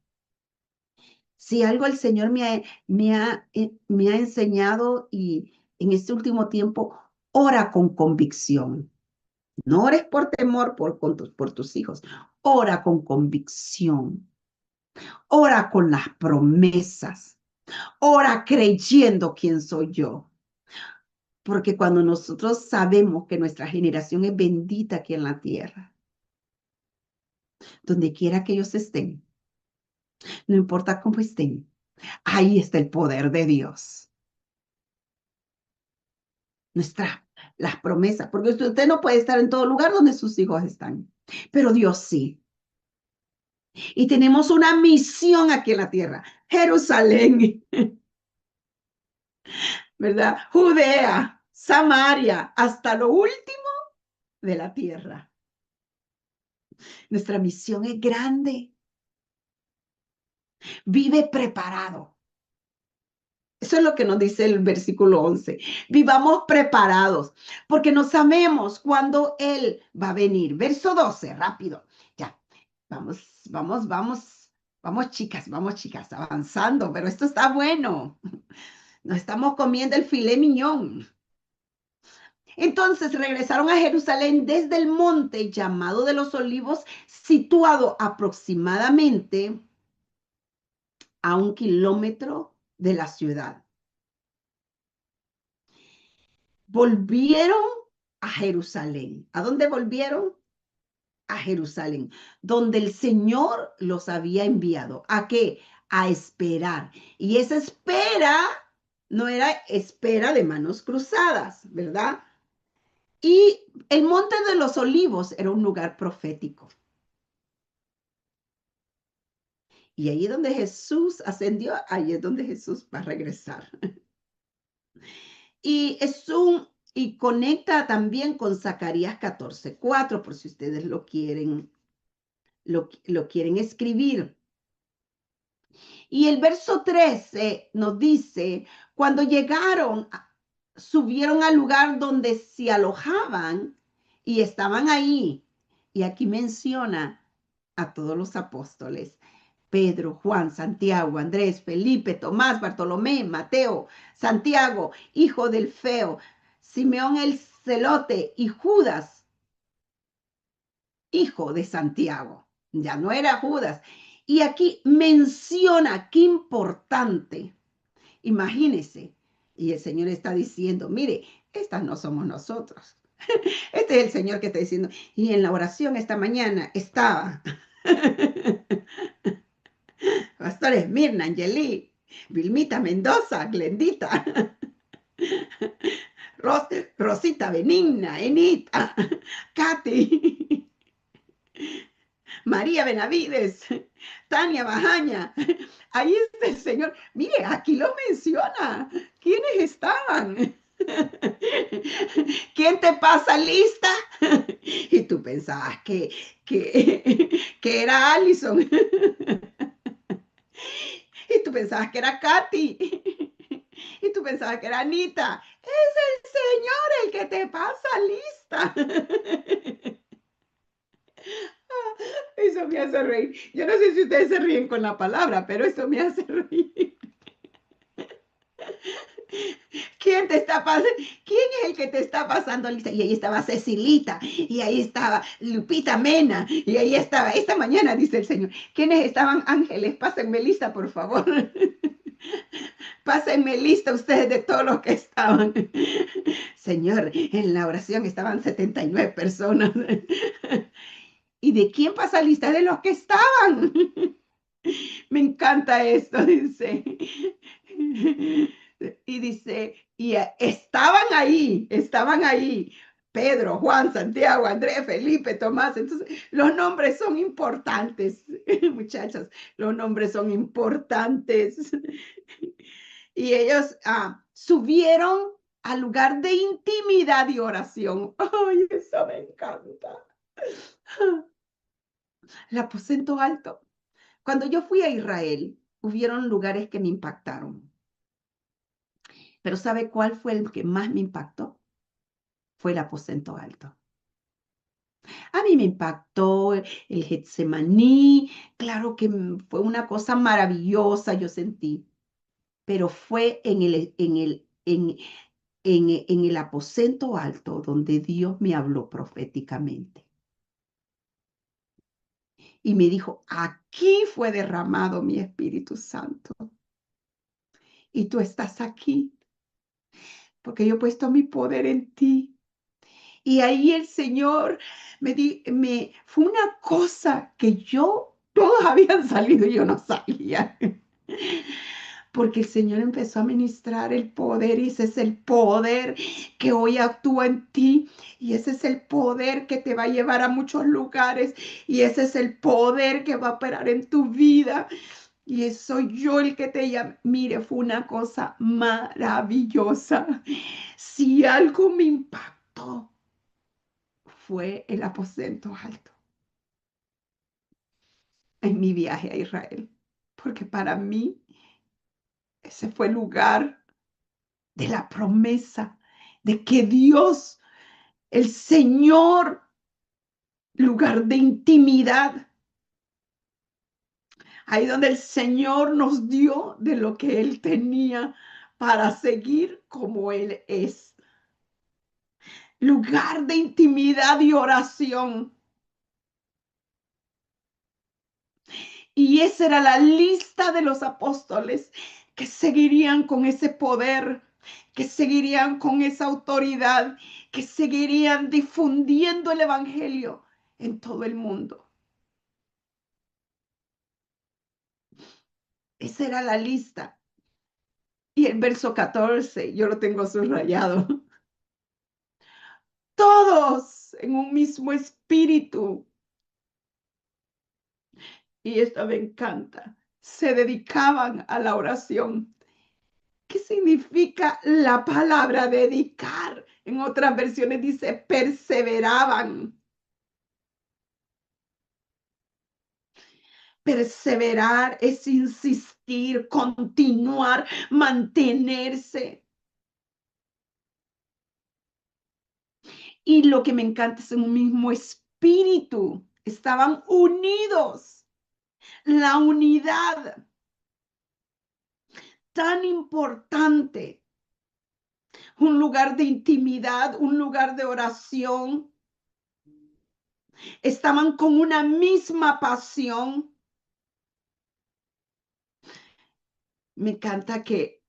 Si algo el Señor me ha enseñado y en este último tiempo, ora con convicción. No ores por temor por tus hijos. Ora con convicción. Ora con las promesas. Ora creyendo quién soy yo. Porque cuando nosotros sabemos que nuestra generación es bendita aquí en la tierra, donde quiera que ellos estén, no importa cómo estén, ahí está el poder de Dios. Las promesas, porque usted no puede estar en todo lugar donde sus hijos están, pero Dios sí. Y tenemos una misión aquí en la tierra, Jerusalén, ¿verdad? Judea, Samaria, hasta lo último de la tierra. Nuestra misión es grande. Vive preparado. Eso es lo que nos dice el versículo 11. Vivamos preparados, porque no sabemos cuándo Él va a venir. Verso 12, rápido. Ya, vamos chicas, avanzando, pero esto está bueno. Nos estamos comiendo el filet mignon. Entonces regresaron a Jerusalén desde el monte llamado de los Olivos, situado aproximadamente a 1 kilómetro de la ciudad. Volvieron a Jerusalén. ¿A dónde volvieron? A Jerusalén, donde el Señor los había enviado. ¿A qué? A esperar. Y esa espera no era espera de manos cruzadas, ¿verdad? Y el Monte de los Olivos era un lugar profético. Y ahí donde Jesús ascendió, ahí es donde Jesús va a regresar. Y y conecta también con Zacarías 14:4, por si ustedes lo quieren escribir. Y el verso 13 nos dice, cuando llegaron, subieron al lugar donde se alojaban y estaban ahí. Y aquí menciona a todos los apóstoles: Pedro, Juan, Santiago, Andrés, Felipe, Tomás, Bartolomé, Mateo, Santiago, hijo del Feo, Simeón el Celote y Judas, hijo de Santiago. Ya no era Judas. Y aquí menciona, qué importante. Imagínese. Y el Señor está diciendo, mire, estas no somos nosotros. Este es el Señor que está diciendo. Y en la oración esta mañana estaba Pastores Mirna, Angelí, Vilmita Mendoza, Glendita, Rosita Benigna, Enita, Katy, María Benavides, Tania Bajaña. Ahí está el Señor. Mire, aquí lo menciona. ¿Quiénes estaban? ¿Quién te pasa lista? Y tú pensabas que era Allison. Y tú pensabas que era Katy. Y tú pensabas que era Anita. Es el Señor el que te pasa lista. Eso me hace reír. Yo no sé si ustedes se ríen con la palabra, pero eso me hace reír. ¿Quién te está pasando? ¿Quién es el que te está pasando lista? Y ahí estaba Cecilita, y ahí estaba Lupita Mena, y ahí estaba, esta mañana dice el Señor, ¿quiénes estaban ángeles? Pásenme lista, por favor. Pásenme lista ustedes de todos los que estaban. Señor, en la oración estaban 79 personas. ¿Y de quién pasa lista? De los que estaban. Me encanta esto, dice. Y dice, y estaban ahí. Pedro, Juan, Santiago, Andrés, Felipe, Tomás. Entonces, los nombres son importantes, muchachas, los nombres son importantes. Y ellos subieron al lugar de intimidad y oración. Ay, eso me encanta. El aposento alto. Cuando yo fui a Israel, hubieron lugares que me impactaron. Pero ¿sabe cuál fue el que más me impactó? Fue el aposento alto. A mí me impactó el Getsemaní. Claro que fue una cosa maravillosa, yo sentí. Pero fue en el aposento alto donde Dios me habló proféticamente. Y me dijo, aquí fue derramado mi Espíritu Santo. Y tú estás aquí, porque yo he puesto mi poder en ti. Y ahí el Señor fue una cosa que todos habían salido y yo no salía. Porque el Señor empezó a ministrar el poder y ese es el poder que hoy actúa en ti y ese es el poder que te va a llevar a muchos lugares y ese es el poder que va a operar en tu vida. Y soy yo el que te llama. Mire, fue una cosa maravillosa. Si algo me impactó, fue el aposento alto en mi viaje a Israel. Porque para mí ese fue el lugar de la promesa de que Dios, el Señor, lugar de intimidad, ahí donde el Señor nos dio de lo que Él tenía para seguir como Él es. Lugar de intimidad y oración. Y esa era la lista de los apóstoles que seguirían con ese poder, que seguirían con esa autoridad, que seguirían difundiendo el evangelio en todo el mundo. Esa era la lista. Y el verso 14, yo lo tengo subrayado. Todos en un mismo espíritu. Y esto me encanta. Se dedicaban a la oración. ¿Qué significa la palabra dedicar? En otras versiones dice perseveraban. Perseverar es insistir, continuar, mantenerse. Y lo que me encanta es un mismo espíritu. Estaban unidos. La unidad tan importante. Un lugar de intimidad, un lugar de oración. Estaban con una misma pasión. Me encanta que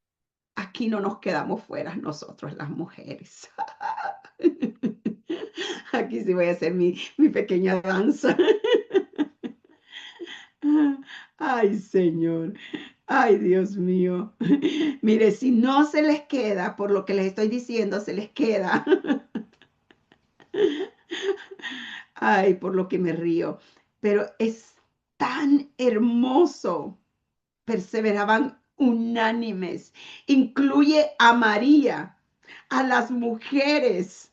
aquí no nos quedamos fuera nosotros las mujeres. Aquí sí voy a hacer mi pequeña danza. Ay, Señor. Ay, Dios mío. Mire, si no se les queda, por lo que les estoy diciendo, se les queda. Ay, por lo que me río. Pero es tan hermoso. Perseveraban unánimes. Incluye a María, a las mujeres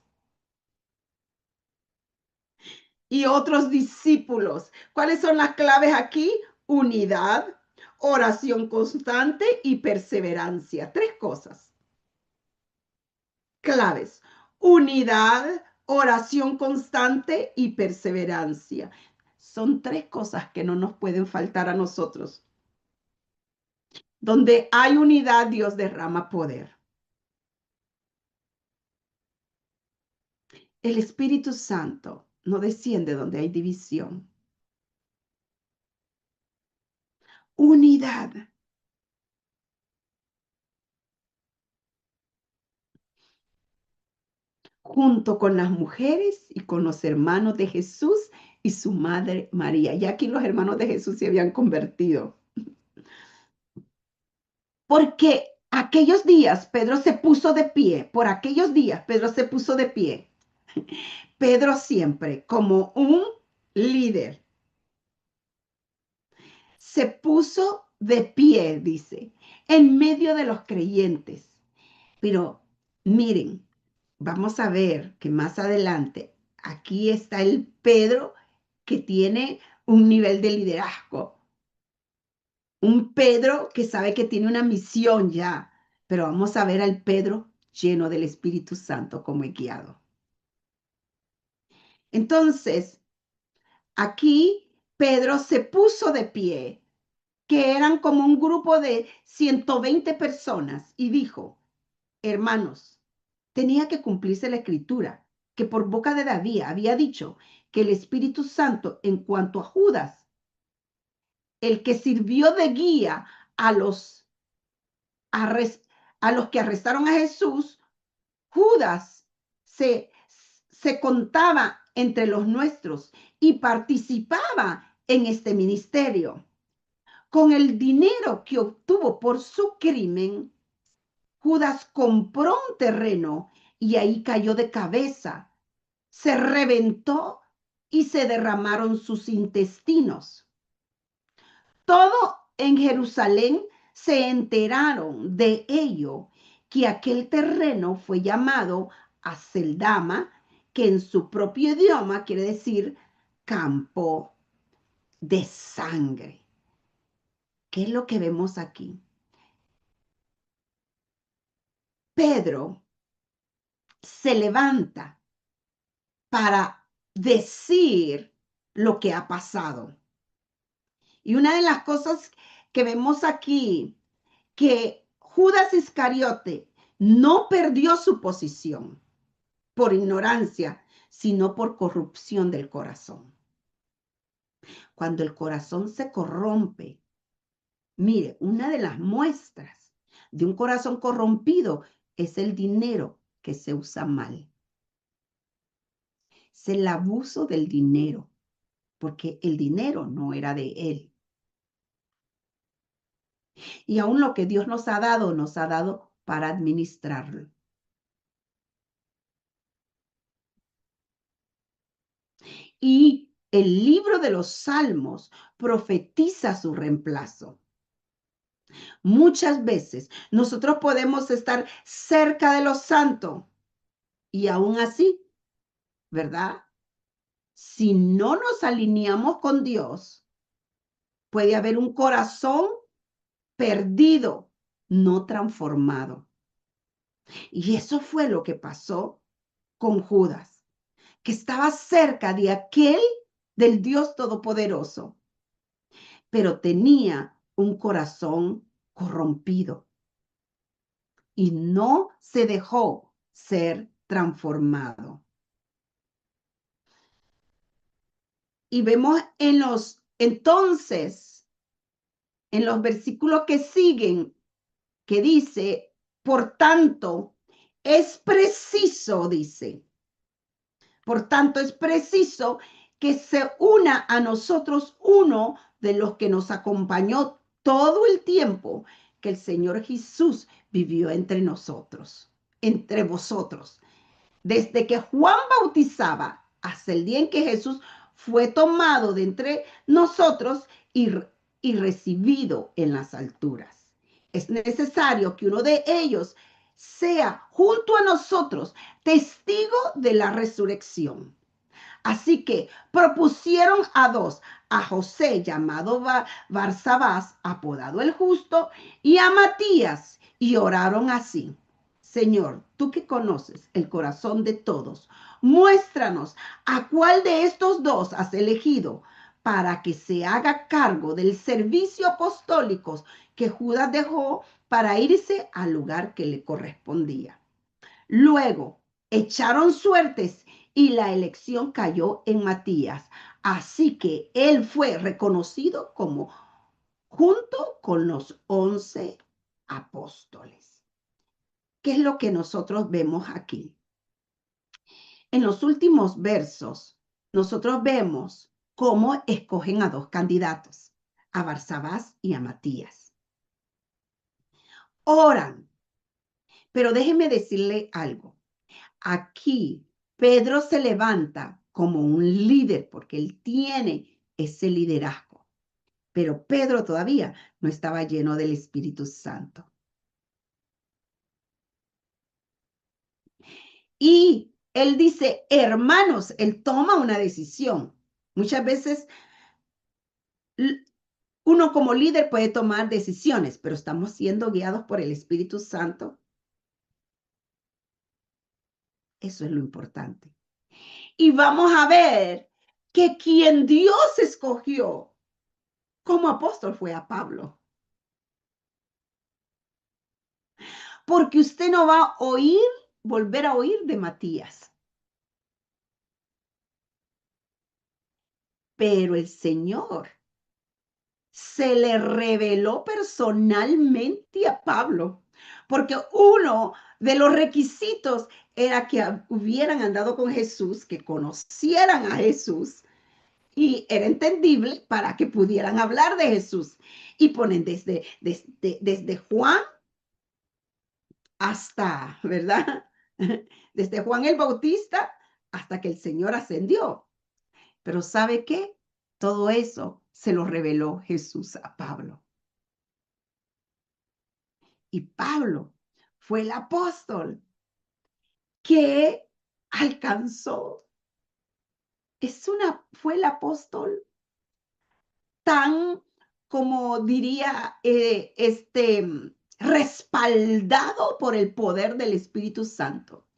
y otros discípulos. ¿Cuáles son las claves aquí? Unidad, oración constante y perseverancia. Tres cosas claves. Unidad, oración constante y perseverancia. Son tres cosas que no nos pueden faltar a nosotros. Donde hay unidad, Dios derrama poder. El Espíritu Santo no desciende donde hay división. Unidad. Junto con las mujeres y con los hermanos de Jesús y su madre María. Ya aquí los hermanos de Jesús se habían convertido. Porque aquellos días Pedro se puso de pie. Por aquellos días Pedro se puso de pie. Pedro siempre como un líder se puso de pie, dice, en medio de los creyentes. Pero miren, vamos a ver que más adelante, aquí está el Pedro que tiene un nivel de liderazgo, un Pedro que sabe que tiene una misión ya, pero vamos a ver al Pedro lleno del Espíritu Santo como es guiado. Entonces, aquí Pedro se puso de pie, que eran como un grupo de 120 personas, y dijo, hermanos, tenía que cumplirse la escritura, que por boca de David había dicho que el Espíritu Santo, en cuanto a Judas, el que sirvió de guía a los, a los que arrestaron a Jesús, Judas se contaba entre los nuestros y participaba en este ministerio. Con el dinero que obtuvo por su crimen, Judas compró un terreno y ahí cayó de cabeza, se reventó y se derramaron sus intestinos. Todo en Jerusalén se enteraron de ello, que aquel terreno fue llamado Aceldama, que en su propio idioma quiere decir campo de sangre. ¿Qué es lo que vemos aquí? Pedro se levanta para decir lo que ha pasado. Y una de las cosas que vemos aquí, que Judas Iscariote no perdió su posición por ignorancia, sino por corrupción del corazón. cuando el corazón se corrompe, mire, una de las muestras de un corazón corrompido es el dinero que se usa mal. Es el abuso del dinero, porque el dinero no era de él. Y aún lo que Dios nos ha dado para administrarlo. Y el libro de los Salmos profetiza su reemplazo. Muchas veces nosotros podemos estar cerca de lo santo y aún así, ¿verdad? Si no nos alineamos con Dios, puede haber un corazón perdido, no transformado. Y eso fue lo que pasó con Judas, que estaba cerca de aquel del Dios Todopoderoso, pero tenía un corazón corrompido y no se dejó ser transformado. Y vemos entonces, en los versículos que siguen, que dice, por tanto, es preciso, dice, por tanto, es preciso que se una a nosotros uno de los que nos acompañó todo el tiempo que el Señor Jesús vivió entre nosotros, entre vosotros. Desde que Juan bautizaba hasta el día en que Jesús fue tomado de entre nosotros y recibido en las alturas. Es necesario que uno de ellos sea junto a nosotros testigo de la resurrección. Así que propusieron a dos, a José llamado Barsabás, apodado el justo, y a Matías, y oraron así. Señor, tú que conoces el corazón de todos, muéstranos a cuál de estos dos has elegido para que se haga cargo del servicio apostólico que Judas dejó para irse al lugar que le correspondía. Luego echaron suertes y la elección cayó en Matías. Así que él fue reconocido como junto con los 11 apóstoles. ¿Qué es lo que nosotros vemos aquí? En los últimos versos, nosotros vemos cómo escogen a dos candidatos, a Barsabás y a Matías. Oran, pero déjeme decirle algo. Aquí Pedro se levanta como un líder porque él tiene ese liderazgo, pero Pedro todavía no estaba lleno del Espíritu Santo. Y él dice, hermanos, él toma una decisión. Muchas veces uno como líder puede tomar decisiones, pero estamos siendo guiados por el Espíritu Santo. Eso es lo importante. Y vamos a ver que quien Dios escogió como apóstol fue a Pablo. Porque usted no va a volver a oír de Matías. Pero el Señor se le reveló personalmente a Pablo, porque uno de los requisitos era que hubieran andado con Jesús, que conocieran a Jesús, y era entendible para que pudieran hablar de Jesús. Y ponen desde Juan hasta, ¿verdad? Desde Juan el Bautista hasta que el Señor ascendió. Pero ¿sabe qué? Todo eso se lo reveló Jesús a Pablo. Y Pablo fue el apóstol que alcanzó. Fue el apóstol tan, como diría, respaldado por el poder del Espíritu Santo.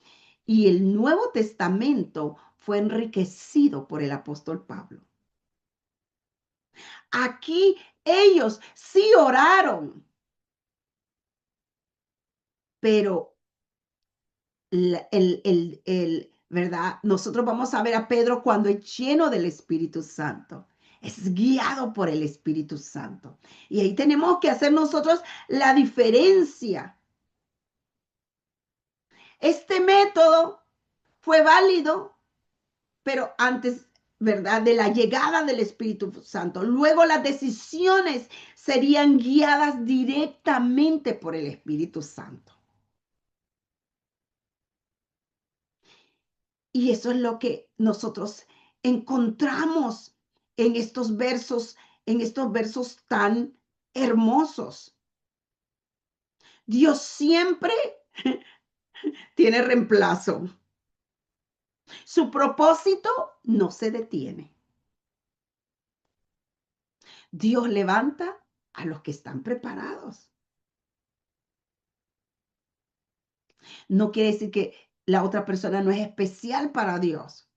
Y el Nuevo Testamento fue enriquecido por el apóstol Pablo. Aquí ellos sí oraron, pero ¿verdad? Nosotros vamos a ver a Pedro cuando es lleno del Espíritu Santo. es guiado por el Espíritu Santo. Y ahí tenemos que hacer nosotros la diferencia. Este método fue válido, pero antes, ¿verdad? De la llegada del Espíritu Santo. Luego las decisiones serían guiadas directamente por el Espíritu Santo. Y eso es lo que nosotros encontramos en estos versos tan hermosos. Dios siempre tiene reemplazo. Su propósito no se detiene. Dios levanta a los que están preparados. No quiere decir que la otra persona no es especial para Dios,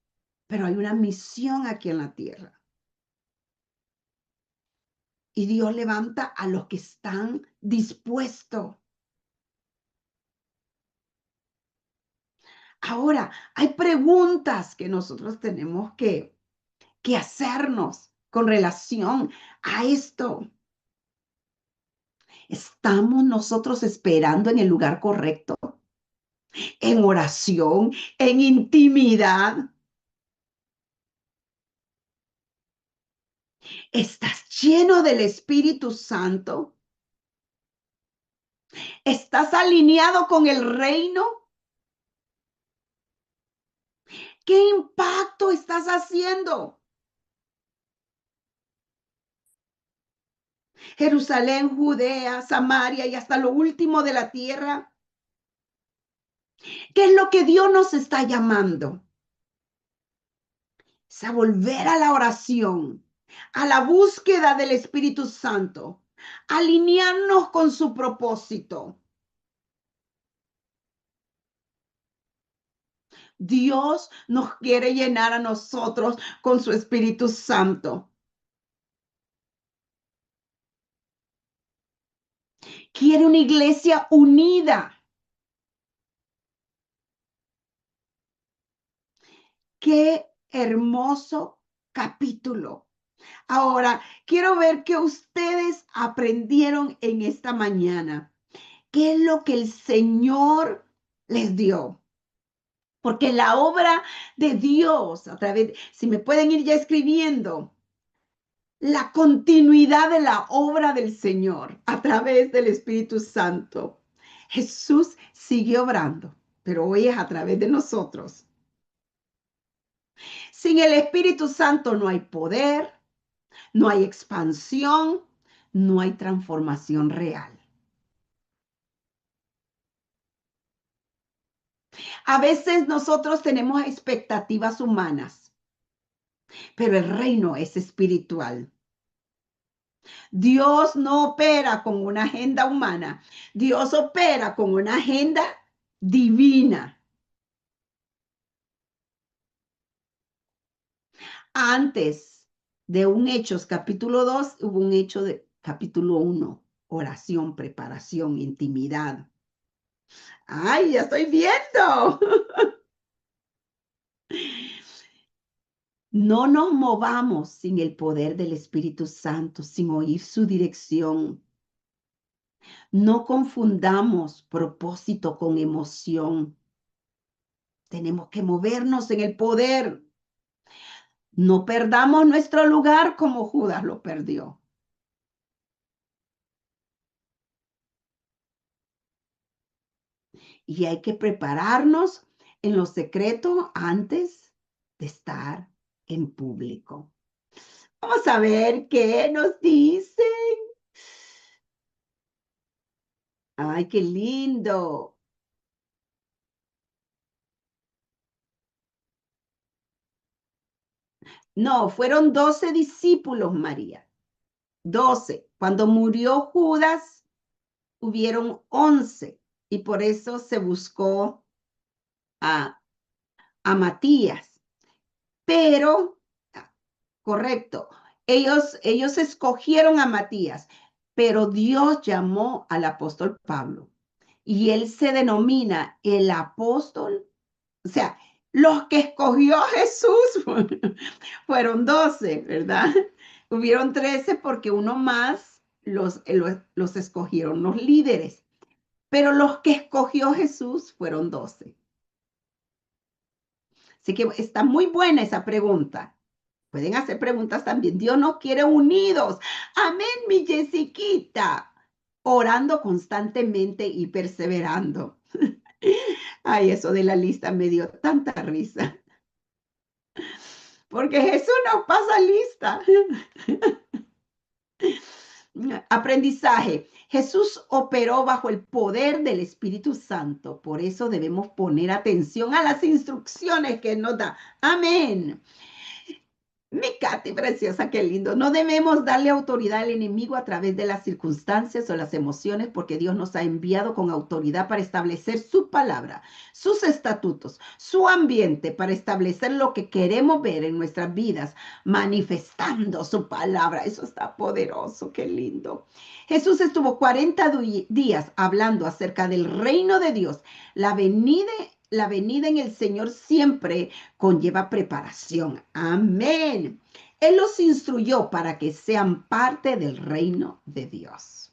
pero hay una misión aquí en la tierra. Y Dios levanta a los que están dispuestos. Ahora, hay preguntas que nosotros tenemos que hacernos con relación a esto. ¿Estamos nosotros esperando en el lugar correcto? ¿En oración? ¿En intimidad? ¿Estás lleno del Espíritu Santo? ¿Estás alineado con el reino? ¿Qué impacto estás haciendo? Jerusalén, Judea, Samaria y hasta lo último de la tierra. ¿Qué es lo que Dios nos está llamando? Es a volver a la oración, a la búsqueda del Espíritu Santo, alinearnos con su propósito. Dios nos quiere llenar a nosotros con su Espíritu Santo. Quiere una iglesia unida. Qué hermoso capítulo. Ahora, quiero ver qué ustedes aprendieron en esta mañana. ¿Qué es lo que el Señor les dio? Porque la obra de Dios, a través, si me pueden ir ya escribiendo, la continuidad de la obra del Señor a través del Espíritu Santo. Jesús sigue obrando, pero hoy es a través de nosotros. Sin el Espíritu Santo no hay poder, no hay expansión, no hay transformación real. A veces nosotros tenemos expectativas humanas, pero el reino es espiritual. Dios no opera con una agenda humana, Dios opera con una agenda divina. Antes de un Hechos capítulo 2, hubo un hecho de capítulo 1, oración, preparación, intimidad. ¡Ay, ya estoy viendo! No nos movamos sin el poder del Espíritu Santo, sin oír su dirección. No confundamos propósito con emoción. Tenemos que movernos en el poder. No perdamos nuestro lugar como Judas lo perdió. Y hay que prepararnos en lo secreto antes de estar en público. Vamos a ver qué nos dicen. Ay, qué lindo. No, fueron 12 discípulos, María. 12. Cuando murió Judas, hubieron 11 y por eso se buscó a, a Matías. Pero, correcto, ellos escogieron a Matías, pero Dios llamó al apóstol Pablo y él se denomina el apóstol, o sea, los que escogió Jesús fueron 12, ¿verdad? Hubieron 13 porque uno más los escogieron los líderes, pero los que escogió Jesús fueron 12. Así que está muy buena esa pregunta. Pueden hacer preguntas también. Dios nos quiere unidos. Amén, mi Jessiquita. Orando constantemente y perseverando. Ay, eso de la lista me dio tanta risa. Porque Jesús nos pasa lista. Aprendizaje. Jesús operó bajo el poder del Espíritu Santo. Por eso debemos poner atención a las instrucciones que nos da. Amén. Mi Katy preciosa, qué lindo. No debemos darle autoridad al enemigo a través de las circunstancias o las emociones, porque Dios nos ha enviado con autoridad para establecer su palabra, sus estatutos, su ambiente, para establecer lo que queremos ver en nuestras vidas, manifestando su palabra. Eso está poderoso, qué lindo. Jesús estuvo 40 días hablando acerca del reino de Dios, la venida en el Señor siempre conlleva preparación. Amén. Él los instruyó para que sean parte del reino de Dios.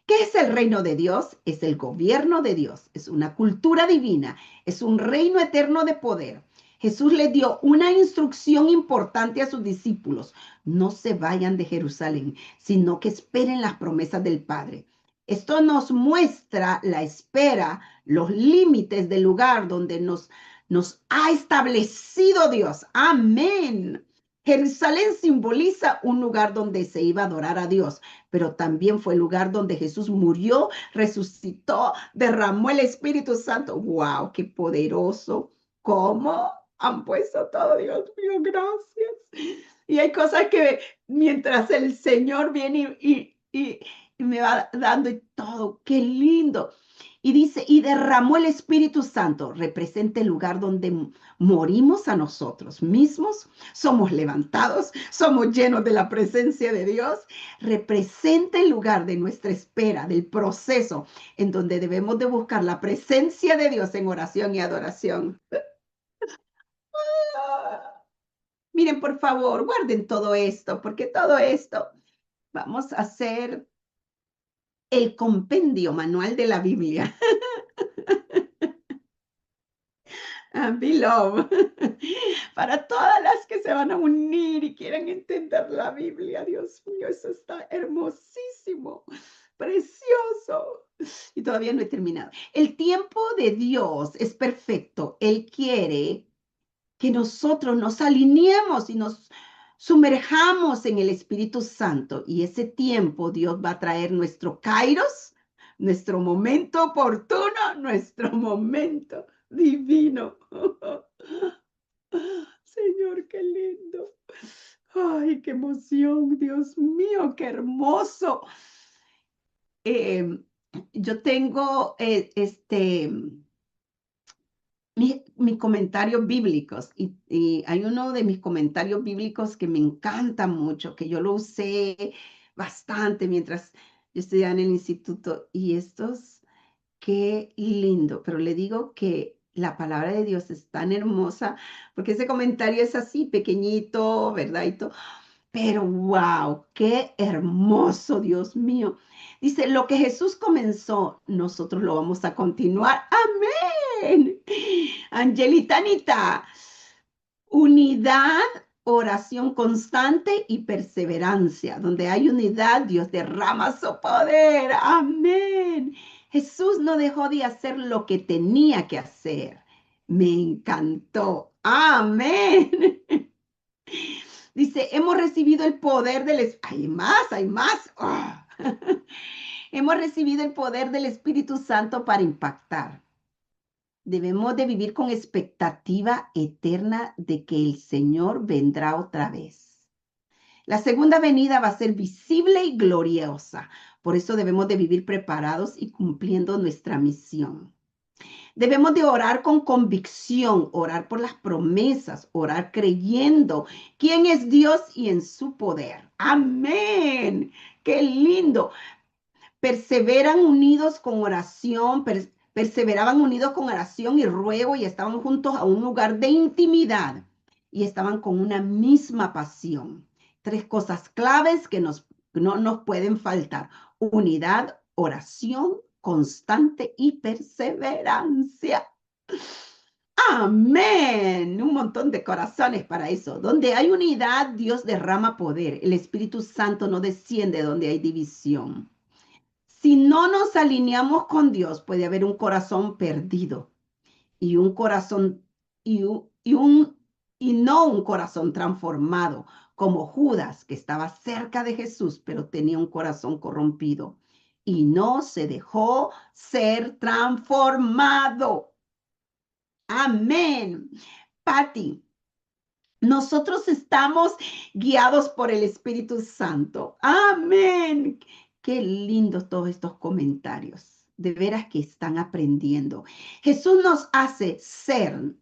¿Qué es el reino de Dios? Es el gobierno de Dios, es una cultura divina, es un reino eterno de poder. Jesús les dio una instrucción importante a sus discípulos. No se vayan de Jerusalén, sino que esperen las promesas del Padre. Esto nos muestra la espera, los límites del lugar donde nos ha establecido Dios. Amén. Jerusalén simboliza un lugar donde se iba a adorar a Dios, pero también fue el lugar donde Jesús murió, resucitó, derramó el Espíritu Santo. ¡Wow! ¡Qué poderoso! ¿Cómo han puesto todo? Dios mío, gracias. Y hay cosas que mientras el Señor viene y me va dando y todo, qué lindo. Y dice, y derramó el Espíritu Santo, representa el lugar donde morimos a nosotros mismos, somos levantados, somos llenos de la presencia de Dios, representa el lugar de nuestra espera, del proceso en donde debemos de buscar la presencia de Dios en oración y adoración. Miren, por favor, guarden todo esto, porque todo esto vamos a hacer el compendio manual de la Biblia. Beloved, para todas las que se van a unir y quieren entender la Biblia, Dios mío, eso está hermosísimo, precioso. Y todavía no he terminado. El tiempo de Dios es perfecto. Él quiere que nosotros nos alineemos y nos sumerjamos en el Espíritu Santo. Y ese tiempo Dios va a traer nuestro kairos, nuestro momento oportuno, nuestro momento divino. Señor, qué lindo. Ay, qué emoción, Dios mío, qué hermoso. Eh, yo tengo mis comentarios bíblicos y hay uno de mis comentarios bíblicos que me encanta mucho, que yo lo usé bastante mientras yo estudiaba en el instituto y estos, qué lindo, pero le digo que la palabra de Dios es tan hermosa porque ese comentario es así pequeñito, ¿verdad? Y todo, pero wow, qué hermoso, Dios mío. Dice, lo que Jesús comenzó, nosotros lo vamos a continuar. Amén. Angelita Anita, unidad, oración constante y perseverancia. Donde hay unidad, Dios derrama su poder. Amén. Jesús no dejó de hacer lo que tenía que hacer. Me encantó. Amén. Dice, hemos recibido el poder del... Hay más, hay más. Oh. Hemos recibido el poder del Espíritu Santo para impactar. Debemos de vivir con expectativa eterna de que el Señor vendrá otra vez. La segunda venida va a ser visible y gloriosa. Por eso debemos de vivir preparados y cumpliendo nuestra misión. Debemos de orar con convicción, orar por las promesas, orar creyendo quién es Dios y en su poder. Amén. Qué lindo. Perseveran unidos con oración, perseveraban unidos con oración y ruego y estaban juntos a un lugar de intimidad y estaban con una misma pasión. 3 cosas claves que no nos pueden faltar: unidad, oración constante y perseverancia. Amén. Un montón de corazones para eso. Donde hay unidad, Dios derrama poder. El Espíritu Santo no desciende donde hay división. Si no nos alineamos con Dios, puede haber un corazón perdido y un corazón y, y no un corazón transformado, como Judas, que estaba cerca de Jesús, pero tenía un corazón corrompido y no se dejó ser transformado. Amén. Patti, nosotros estamos guiados por el Espíritu Santo. Amén. Qué lindos todos estos comentarios. De veras que están aprendiendo. Jesús nos hace ser,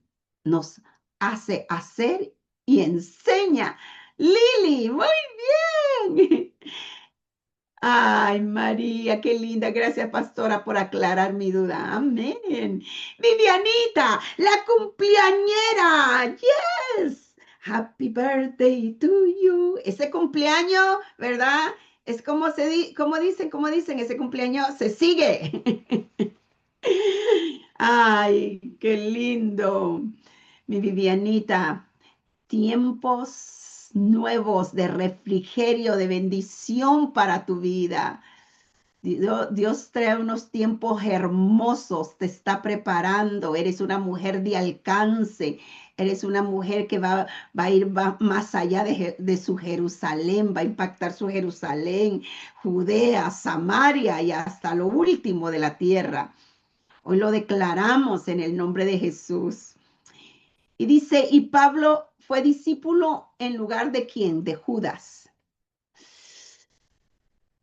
nos hace hacer y enseña. Lili, muy bien. Ay, María, qué linda. Gracias, pastora, por aclarar mi duda. Amén. Vivianita, la cumpleañera. Yes. Happy birthday to you. Ese cumpleaños, ¿verdad? Es como como dicen, ese cumpleaños se sigue. Ay, qué lindo. Mi Vivianita, tiempos nuevos de refrigerio, de bendición para tu vida. Dios trae unos tiempos hermosos, te está preparando, eres una mujer de alcance, eres una mujer que va a ir más allá de su Jerusalén, va a impactar su Jerusalén, Judea, Samaria y hasta lo último de la tierra. Hoy lo declaramos en el nombre de Jesús. Y dice, y Pablo fue discípulo en lugar de ¿quién? De Judas.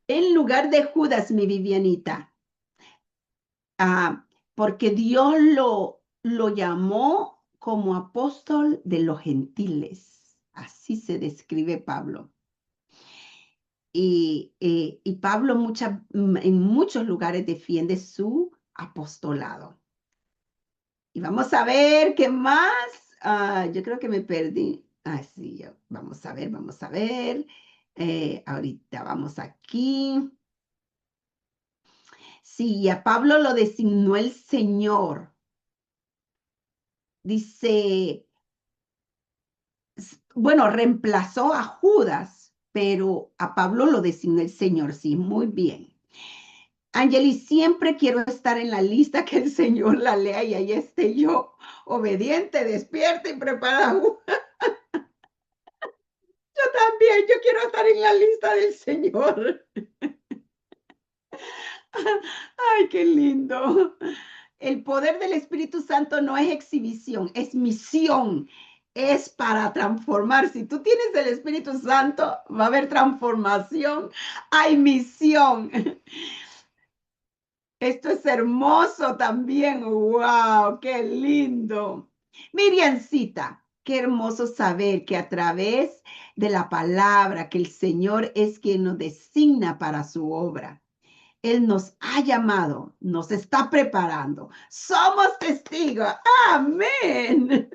En lugar de Judas, mi Vivianita. Porque Dios lo llamó como apóstol de los gentiles. Así se describe Pablo. Y Pablo en muchos lugares defiende su apostolado. Y vamos a ver qué más. Yo creo que me perdí. Sí, vamos a ver, vamos a ver. Ahorita vamos aquí. Sí, a Pablo lo designó el Señor. Dice, bueno, reemplazó a Judas, pero a Pablo lo designó el Señor. Sí, muy bien. Angeli, siempre quiero estar en la lista que el Señor la lea y ahí esté yo, obediente, despierta y preparada. Yo también, yo quiero estar en la lista del Señor. Ay, qué lindo. El poder del Espíritu Santo no es exhibición, es misión, es para transformar. Si tú tienes el Espíritu Santo, va a haber transformación, hay misión. Esto es hermoso también. ¡Wow! ¡Qué lindo! Miriancita, qué hermoso saber que a través de la palabra que el Señor es quien nos designa para su obra. Él nos ha llamado, nos está preparando. Somos testigos. Amén.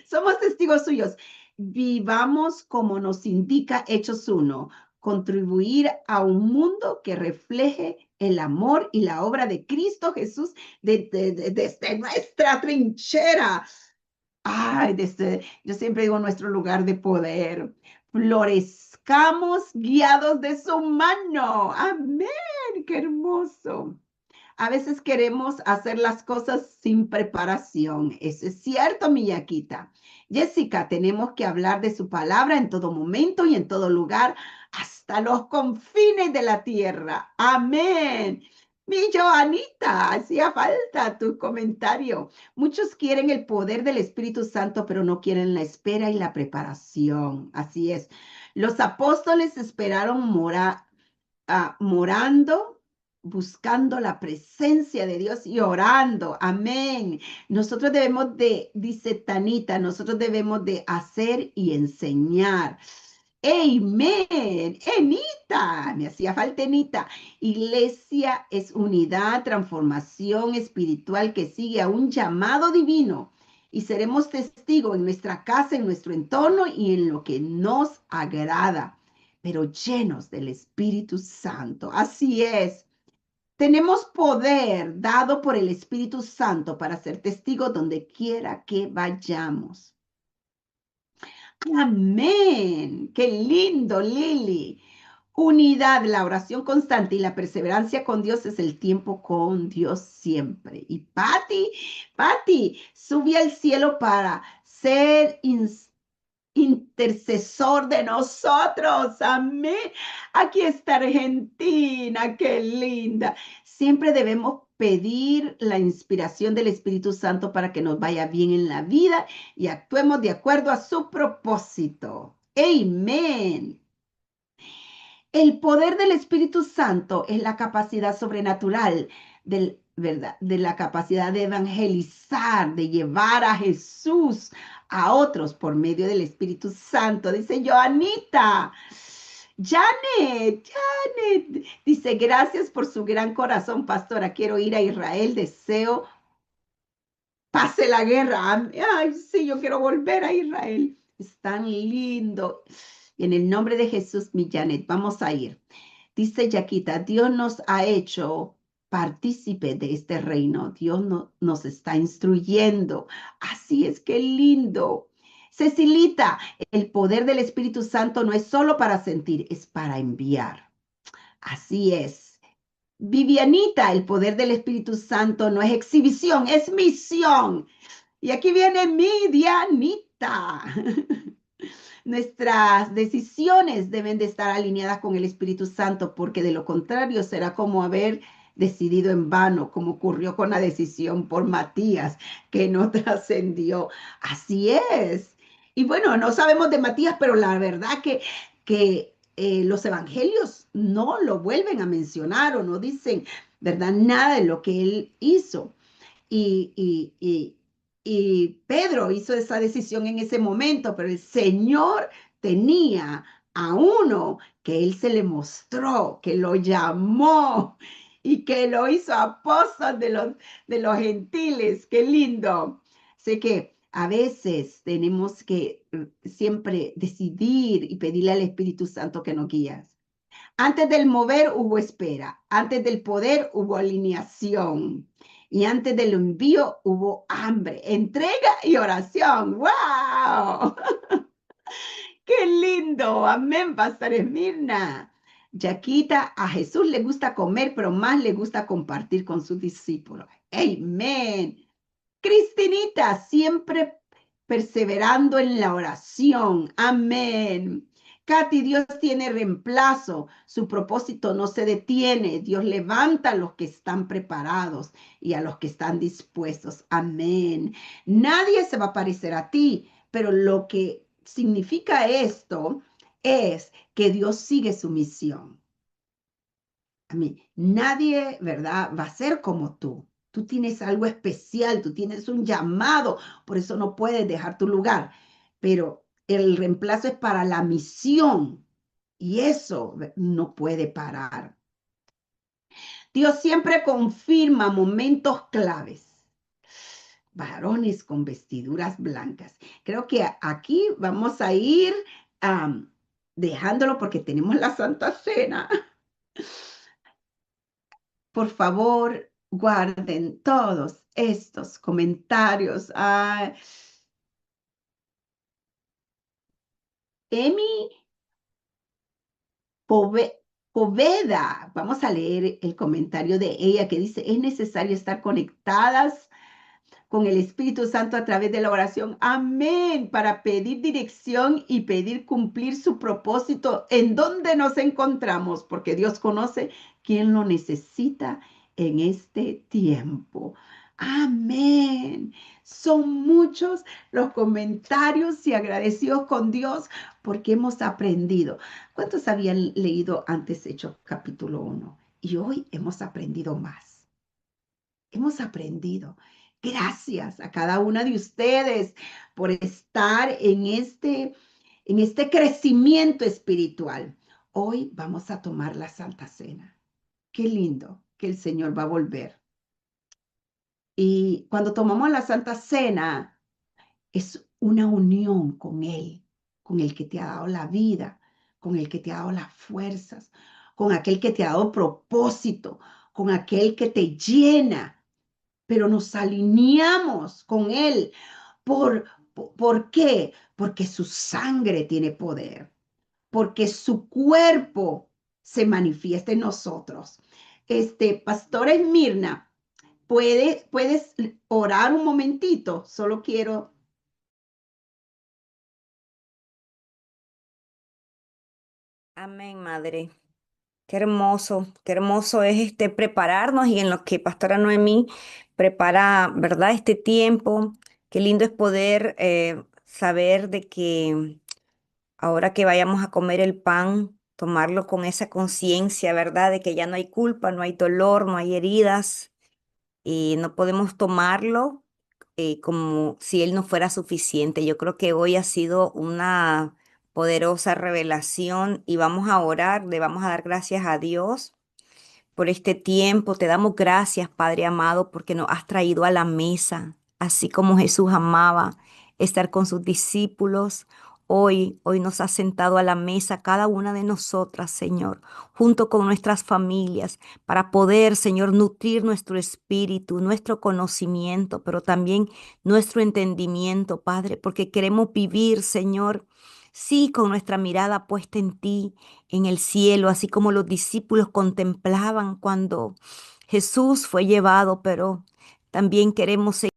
Somos testigos suyos. Vivamos como nos indica Hechos 1, contribuir a un mundo que refleje el amor y la obra de Cristo Jesús desde nuestra trinchera. Ay, yo siempre digo nuestro lugar de poder. Florezcamos guiados de su mano. Amén. Qué hermoso. A veces queremos hacer las cosas sin preparación. Eso es cierto, mi Yaquita. Jessica, tenemos que hablar de su palabra en todo momento y en todo lugar, hasta los confines de la tierra. Amén. Mi Joanita, hacía falta tu comentario. Muchos quieren el poder del Espíritu Santo, pero no quieren la espera y la preparación. Así es. Los apóstoles esperaron morando, buscando la presencia de Dios y orando. Amén. Nosotros debemos dice Tanita, nosotros debemos de hacer y enseñar. Amén. Enita, me hacía falta Enita. Iglesia es unidad, transformación espiritual que sigue a un llamado divino y seremos testigos en nuestra casa, en nuestro entorno y en lo que nos agrada, pero llenos del Espíritu Santo. Así es. Tenemos poder dado por el Espíritu Santo para ser testigos donde quiera que vayamos. Amén. Qué lindo, Lili. Unidad, la oración constante y la perseverancia con Dios es el tiempo con Dios siempre. Y Patti, sube al cielo para ser intercesor de nosotros. Amén. Aquí está Argentina, qué linda. Siempre debemos pedir la inspiración del Espíritu Santo para que nos vaya bien en la vida y actuemos de acuerdo a su propósito. Amén. El poder del Espíritu Santo es la capacidad sobrenatural ¿verdad? De la capacidad de evangelizar, de llevar a Jesús a otros por medio del Espíritu Santo. Dice Joanita. Janet, dice, gracias por su gran corazón, pastora. Quiero ir a Israel, deseo pase la guerra. Ay, sí, yo quiero volver a Israel. Es tan lindo. Y en el nombre de Jesús, mi Janet, vamos a ir. Dice Yaquita, Dios nos ha hecho partícipe de este reino. Dios nos está instruyendo. Así es, qué lindo. Cecilita, el poder del Espíritu Santo no es solo para sentir, es para enviar. Así es. Vivianita, el poder del Espíritu Santo no es exhibición, es misión. Y aquí viene mi Dianita. Nuestras decisiones deben de estar alineadas con el Espíritu Santo, porque de lo contrario será como haber decidido en vano, como ocurrió con la decisión por Matías, que no trascendió. Así es. Y bueno, no sabemos de Matías, pero la verdad que los evangelios no lo vuelven a mencionar o no dicen, ¿verdad? Nada de lo que él hizo. Y, y, y, y Pedro hizo esa decisión en ese momento, pero el Señor tenía a uno que él se le mostró, que lo llamó y que lo hizo apóstol de los gentiles. Qué lindo. Sé que a veces tenemos que siempre decidir y pedirle al Espíritu Santo que nos guíe. Antes del mover hubo espera, antes del poder hubo alineación y antes del envío hubo hambre, entrega y oración. ¡Wow! ¡Qué lindo! Amén, Pastor Esmirna. Yaquita, a Jesús le gusta comer, pero más le gusta compartir con sus discípulos. Amén. Cristinita, siempre perseverando en la oración. Amén. Katy, Dios tiene reemplazo. Su propósito no se detiene. Dios levanta a los que están preparados y a los que están dispuestos. Amén. Nadie se va a parecer a ti, pero lo que significa esto es que Dios sigue su misión. A mí, nadie, ¿verdad? Va a ser como tú. Tú tienes algo especial, tú tienes un llamado, por eso no puedes dejar tu lugar. Pero el reemplazo es para la misión y eso no puede parar. Dios siempre confirma momentos claves. Varones con vestiduras blancas. Creo que aquí vamos a ir dejándolo porque tenemos la Santa Cena. Por favor, guarden todos estos comentarios. Emi Pove- Poveda, vamos a leer el comentario de ella que dice, es necesario estar conectadas con el Espíritu Santo a través de la oración. Amén. Para pedir dirección y pedir cumplir su propósito en donde nos encontramos, porque Dios conoce quién lo necesita en este tiempo. Amén. Son muchos los comentarios y agradecidos con Dios porque hemos aprendido. ¿Cuántos habían leído antes Hechos capítulo 1? Y hoy hemos aprendido más. Hemos aprendido. Gracias a cada una de ustedes por estar en este crecimiento espiritual. Hoy vamos a tomar la Santa Cena. Qué lindo que el Señor va a volver. Y cuando tomamos la Santa Cena, es una unión con Él, con el que te ha dado la vida, con el que te ha dado las fuerzas, con aquel que te ha dado propósito, con aquel que te llena, pero nos alineamos con Él. ¿Por qué? Porque su sangre tiene poder, porque su cuerpo se manifiesta en nosotros. Pastora Esmirna, ¿puedes orar un momentito? Solo quiero. Amén, Madre. Qué hermoso es prepararnos y en lo que Pastora Noemí prepara, ¿verdad? Este tiempo. Qué lindo es poder saber de que ahora que vayamos a comer el pan, tomarlo con esa conciencia, ¿verdad? De que ya no hay culpa, no hay dolor, no hay heridas y no podemos tomarlo como si Él no fuera suficiente. Yo creo que hoy ha sido una poderosa revelación y vamos a orar, le vamos a dar gracias a Dios por este tiempo. Te damos gracias, Padre amado, porque nos has traído a la mesa, así como Jesús amaba estar con sus discípulos. Hoy nos has sentado a la mesa cada una de nosotras, Señor, junto con nuestras familias, para poder, Señor, nutrir nuestro espíritu, nuestro conocimiento, pero también nuestro entendimiento, Padre, porque queremos vivir, Señor, sí, con nuestra mirada puesta en ti, en el cielo, así como los discípulos contemplaban cuando Jesús fue llevado, pero también queremos